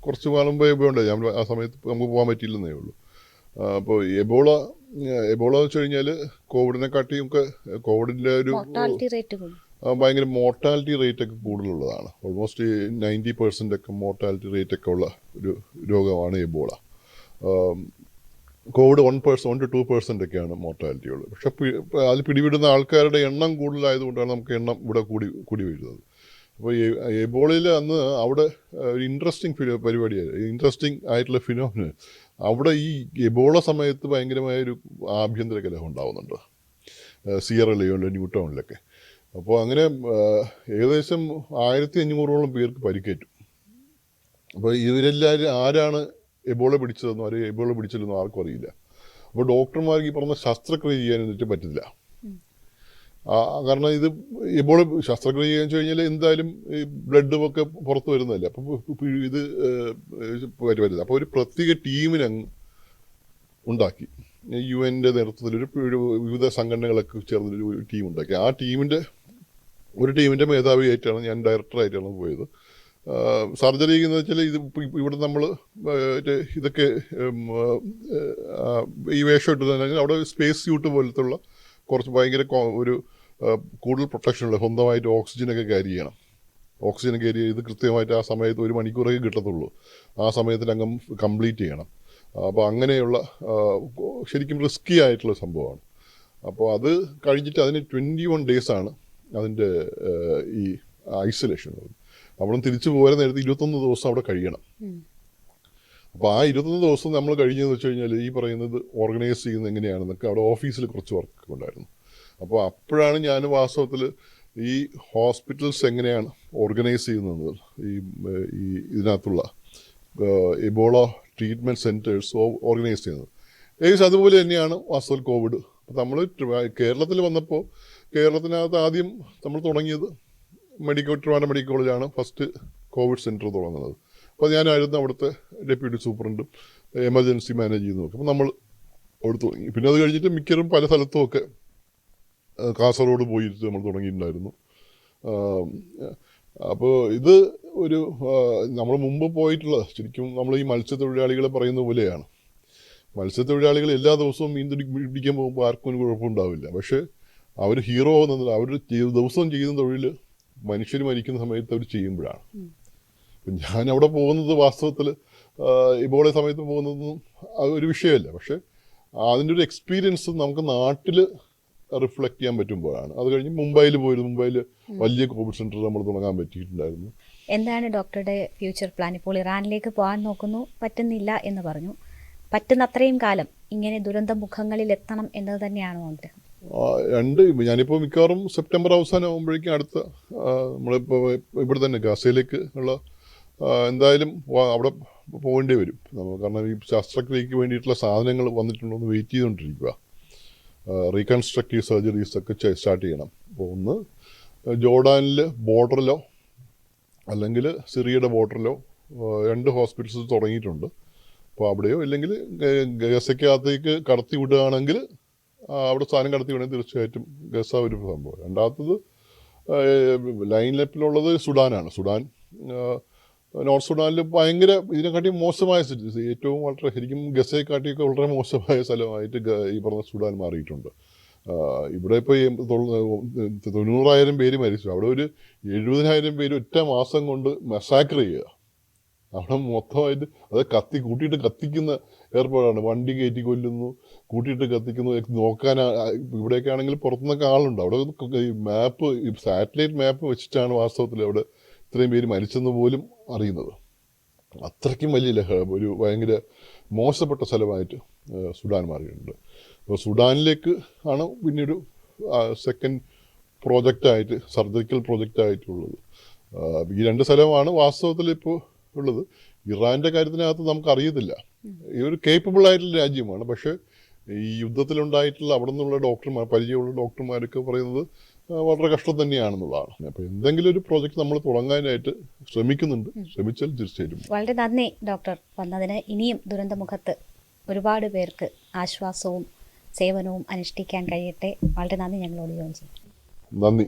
കുറച്ച് കാലം എബോള ഉണ്ടായി. നമ്മൾ ആ സമയത്ത് നമുക്ക് പോകാൻ പറ്റിയില്ലെന്നേ ഉള്ളൂ. അപ്പോൾ എബോള എന്ന് വെച്ച് കഴിഞ്ഞാൽ കോവിഡിനെക്കാട്ടിയും ഒക്കെ കോവിഡിൻ്റെ ഒരു ഭയങ്കര മോർട്ടാലിറ്റി റേറ്റ് ഒക്കെ കൂടുതലുള്ളതാണ്. ഓൾമോസ്റ്റ് 90% ഒക്കെ മോർട്ടാലിറ്റി റേറ്റ് ഒക്കെ ഉള്ള ഒരു രോഗമാണ് എബോള. കോവിഡ് 1% to 2% ഒക്കെയാണ് മോർട്ടാലിറ്റി ഉള്ളത്. പക്ഷെ അതിൽ പിടിവിടുന്ന ആൾക്കാരുടെ എണ്ണം കൂടുതലായതുകൊണ്ടാണ് നമുക്ക് എണ്ണം ഇവിടെ കൂടി വരുന്നത്. അപ്പോൾ എബോളയിൽ അന്ന് അവിടെ ഒരു ഇൻട്രസ്റ്റിംഗ് പരിപാടിയായിരുന്നു, ഇൻട്രസ്റ്റിംഗ് ആയിട്ടുള്ള ഫിനോമിനൻ. അവിടെ ഈ എബോള സമയത്ത് ഭയങ്കരമായൊരു ആഭ്യന്തര കലഹം ഉണ്ടാവുന്നുണ്ട് സിയറ ലിയോണിലെ ന്യൂ ടൗണിലൊക്കെ. അപ്പോൾ അങ്ങനെ ഏകദേശം 1500ഓളം പേർക്ക് പരിക്കേറ്റു. അപ്പോൾ ഇവരെല്ലാവരും ആരാണ് എബോള പിടിച്ചതെന്നോ അല്ലെങ്കിൽ എബോള പിടിച്ചില്ലെന്നോ ആർക്കും അറിയില്ല. അപ്പോൾ ഡോക്ടർമാർക്ക് ഈ പറഞ്ഞ ശസ്ത്രക്രിയ ചെയ്യാനായിട്ട് പറ്റില്ല. കാരണം ഇത് എബോള ശസ്ത്രക്രിയ ചെയ്യാന്ന് വെച്ച് കഴിഞ്ഞാൽ എന്തായാലും ഈ ബ്ലഡും ഒക്കെ പുറത്ത് വരുന്നതല്ലേ. അപ്പം ഇത് പറ്റില്ല. അപ്പോൾ ഒരു പ്രത്യേക ടീമിനെ ഉണ്ടാക്കി. UN-ന്റെ നേതൃത്വത്തിൽ ഒരു വിവിധ സംഘടനകളൊക്കെ ചേർന്നൊരു ടീം ഉണ്ടാക്കി. ആ ടീമിൻ്റെ മേധാവിയായിട്ടാണ് ഞാൻ ഡയറക്ടറായിട്ടാണ് പോയത്. സർജറി എന്ന് വെച്ചാൽ ഇത് ഇവിടെ നമ്മൾ ഇതൊക്കെ ഈ വേഷം ഇട്ട് തന്നെ അവിടെ സ്പേസ് സ്യൂട്ട് പോലത്തുള്ള കുറച്ച് ഭയങ്കര ഒരു കൂടുതൽ പ്രൊട്ടക്ഷനുള്ള സ്വന്തമായിട്ട് ഓക്സിജനൊക്കെ ക്യാരി ചെയ്യണം. ഓക്സിജൻ ക്യാരി ചെയ്ത് കൃത്യമായിട്ട് ആ സമയത്ത് 1 മണിക്കൂറൊക്കെ കിട്ടത്തുള്ളൂ. ആ സമയത്തിൽ അങ്ങ് കംപ്ലീറ്റ് ചെയ്യണം. അപ്പോൾ അങ്ങനെയുള്ള ശരിക്കും റിസ്കി ആയിട്ടുള്ള സംഭവമാണ്. അപ്പോൾ അത് കഴിഞ്ഞിട്ട് അതിന് 21 ഡേയ്സാണ് അതിൻ്റെ ഈ ഐസൊലേഷൻ. അവിടെ തിരിച്ചു പോരാൻ നേരത്തെ 21 ദിവസം അവിടെ കഴിയണം. അപ്പോൾ ആ 21 ദിവസം നമ്മൾ കഴിഞ്ഞതെന്ന് വെച്ച് കഴിഞ്ഞാൽ ഈ പറയുന്നത് ഓർഗനൈസ് ചെയ്യുന്നത് എങ്ങനെയാണെന്നൊക്കെ അവിടെ ഓഫീസിൽ കുറച്ച് വർക്ക് ഉണ്ടായിരുന്നു. അപ്പോൾ അപ്പോഴാണ് ഞാൻ വാസ്തവത്തിൽ ഈ ഹോസ്പിറ്റൽസ് എങ്ങനെയാണ് ഓർഗനൈസ് ചെയ്യുന്നത്, ഈ ഇതിനകത്തുള്ള എബോള ട്രീറ്റ്മെൻറ്റ് സെൻറ്റേഴ്സ് ഓർഗനൈസ് ചെയ്യുന്നത്. ഏകദേശം അതുപോലെ തന്നെയാണ് വാസ്തവത്തിൽ കോവിഡ്. അപ്പോൾ നമ്മൾ കേരളത്തിൽ വന്നപ്പോൾ കേരളത്തിനകത്ത് ആദ്യം നമ്മൾ തുടങ്ങിയത് ട്രിവാൻഡ്രം മെഡിക്കൽ കോളേജാണ് ഫസ്റ്റ് കോവിഡ് സെൻറ്റർ തുടങ്ങുന്നത്. അപ്പോൾ ഞാനായിരുന്നു അവിടുത്തെ ഡെപ്യൂട്ടി സൂപ്രണ്ടും എമർജൻസി മാനേജ് ചെയ്ത് നോക്കും. അപ്പോൾ നമ്മൾ അവിടെ തുടങ്ങി. പിന്നെ അത് കഴിഞ്ഞിട്ട് മിക്കതും പല സ്ഥലത്തുമൊക്കെ കാസർഗോഡ് പോയിട്ട് നമ്മൾ തുടങ്ങിയിട്ടുണ്ടായിരുന്നു. അപ്പോൾ ഇത് ഒരു നമ്മൾ മുമ്പ് പോയിട്ടുള്ള ശരിക്കും നമ്മൾ ഈ മത്സ്യത്തൊഴിലാളികളെ പറയുന്ന പോലെയാണ്. മത്സ്യത്തൊഴിലാളികൾ എല്ലാ ദിവസവും മീൻ പിടിക്കാൻ പോകുമ്പോൾ ആർക്കും ഒരു കുഴപ്പമുണ്ടാവില്ല. പക്ഷേ അവർ ഹീറോ ആവുന്നത് അവർ ദിവസവും ചെയ്യുന്ന തൊഴിൽ മനുഷ്യർ മരിക്കുന്ന സമയത്ത് അവർ ചെയ്യുമ്പോഴാണ്. അപ്പം ഞാൻ അവിടെ പോകുന്നത് വാസ്തവത്തിൽ ഇബോള സമയത്ത് പോകുന്നതൊന്നും ഒരു വിഷയമല്ല. പക്ഷേ അതിൻ്റെ ഒരു എക്സ്പീരിയൻസ് നമുക്ക് നാട്ടിൽ റിഫ്ലക്റ്റ് ചെയ്യാൻ പറ്റുമ്പോഴാണ്. അത് കഴിഞ്ഞ് മുംബൈയിൽ പോയിരുന്നു. മുംബൈയിൽ വലിയ കോവിഡ് സെൻറ്റർ നമ്മൾ തുടങ്ങാൻ പറ്റിയിട്ടുണ്ടായിരുന്നു. എന്താണ് ഡോക്ടറുടെ ഫ്യൂച്ചർ പ്ലാൻ? ഇപ്പോൾ ഇറാനിലേക്ക് പോകാൻ നോക്കുന്നു, പറ്റുന്നില്ല എന്ന് പറഞ്ഞു. പറ്റുന്നത്രയും കാലം ഇങ്ങനെ ദുരന്ത മുഖങ്ങളിൽ എത്തണം എന്നത് തന്നെയാണോ ആഗ്രഹം? ഞാനിപ്പോൾ മിക്കവാറും സെപ്റ്റംബർ അവസാനം ആകുമ്പോഴേക്കും അടുത്ത നമ്മളിപ്പോൾ ഇവിടെ തന്നെ ഗാസയിലേക്ക് ഉള്ള എന്തായാലും അവിടെ പോകേണ്ടി വരും. കാരണം ഈ ശസ്ത്രക്രിയയ്ക്ക് വേണ്ടിയിട്ടുള്ള സാധനങ്ങൾ വന്നിട്ടുണ്ടോ എന്ന് വെയിറ്റ് ചെയ്തുകൊണ്ടിരിക്കുക. റീകൺസ്ട്രക്റ്റീവ് സർജറീസ് ഒക്കെ സ്റ്റാർട്ട് ചെയ്യണം. അപ്പോൾ ഒന്ന് ജോർഡാനിൽ ബോർഡറിലോ അല്ലെങ്കിൽ സിറിയയുടെ ബോർഡറിലോ 2 ഹോസ്പിറ്റൽസ് തുടങ്ങിയിട്ടുണ്ട്. അപ്പോൾ അവിടെയോ ഇല്ലെങ്കിൽ ഗസയ്ക്കകത്തേക്ക് കടത്തി വിടുകയാണെങ്കിൽ അവിടെ സാധനം കടത്തി വിടണമെങ്കിൽ തീർച്ചയായിട്ടും ഗസ ഒരു സംഭവം. രണ്ടാമത്തത് ലൈനിലെപ്പിലുള്ളത് സുഡാനാണ്. സുഡാൻ നോർത്ത് സുഡാനിൽ ഭയങ്കര ഇതിനെക്കാട്ടി മോശമായ സ്ഥിതി, ഏറ്റവും വളരെ ശരിക്കും ഗസയെക്കാട്ടിയൊക്കെ വളരെ മോശമായ സ്ഥലമായിട്ട് ഈ പറഞ്ഞ സുഡാൻ മാറിയിട്ടുണ്ട്. ഇവിടെ ഇപ്പോൾ 90,000 പേര് മരിച്ചു. അവിടെ ഒരു 70,000 പേര് ഒറ്റ മാസം കൊണ്ട് മെസാക്ർ ചെയ്യുക. അവിടെ മൊത്തമായിട്ട് അത് കൂട്ടിയിട്ട് കത്തിക്കുന്ന ഏർപ്പാടാണ്. വണ്ടി കയറ്റി കൊല്ലുന്നു, കൂട്ടിയിട്ട് കത്തിക്കുന്നു. നോക്കാൻ ഇവിടെയൊക്കെ ആണെങ്കിൽ പുറത്തുനിന്നൊക്കെ ആളുണ്ട്. അവിടെ മാപ്പ്, സാറ്റലൈറ്റ് മാപ്പ് വെച്ചിട്ടാണ് വാസ്തവത്തിൽ അവിടെ ഇത്രയും പേര് മരിച്ചെന്ന് പോലും അറിയുന്നത്. അത്രയ്ക്കും വലിയ ഒരു ഭയങ്കര മോശപ്പെട്ട സ്ഥലമായിട്ട് സുഡാൻ മാറിയിട്ടുണ്ട്. അപ്പോൾ സുഡാനിലേക്ക് ആണ് പിന്നീട് സെക്കൻഡ് പ്രോജക്റ്റായിട്ട്, സർജിക്കൽ പ്രോജക്റ്റായിട്ടുള്ളത്. ഈ 2 സ്ഥലമാണ് വാസ്തവത്തിൽ ഇപ്പോൾ ഉള്ളത്. ഇറാൻ്റെ കാര്യത്തിനകത്ത് നമുക്കറിയത്തില്ല. ഈ ഒരു കേപ്പബിൾ ആയിട്ടുള്ള രാജ്യമാണ്. പക്ഷേ ഈ യുദ്ധത്തിലുണ്ടായിട്ടുള്ള അവിടെ നിന്നുള്ള ഡോക്ടർമാർ, പരിചയമുള്ള ഡോക്ടർമാരൊക്കെ പറയുന്നത് വളരെ കഷ്ടം തന്നെയാണെന്നുള്ളതാണ്. അപ്പോൾ എന്തെങ്കിലും ഒരു പ്രോജക്റ്റ് നമ്മൾ തുടങ്ങാനായിട്ട് ശ്രമിക്കുന്നുണ്ട്. ശ്രമിച്ചാൽ തീർച്ചയായിട്ടും. വളരെ നന്ദി ഡോക്ടർ വന്നതിന്. ഇനിയും ദുരന്തമുഖത്ത് ഒരുപാട് പേർക്ക് ആശ്വാസവും സേവനവും അനുഷ്ഠിക്കാൻ കഴിയട്ടെ. വളരെ നന്ദി ഞങ്ങളോട് ജോയിൻ ചെയ്യും. നന്ദി.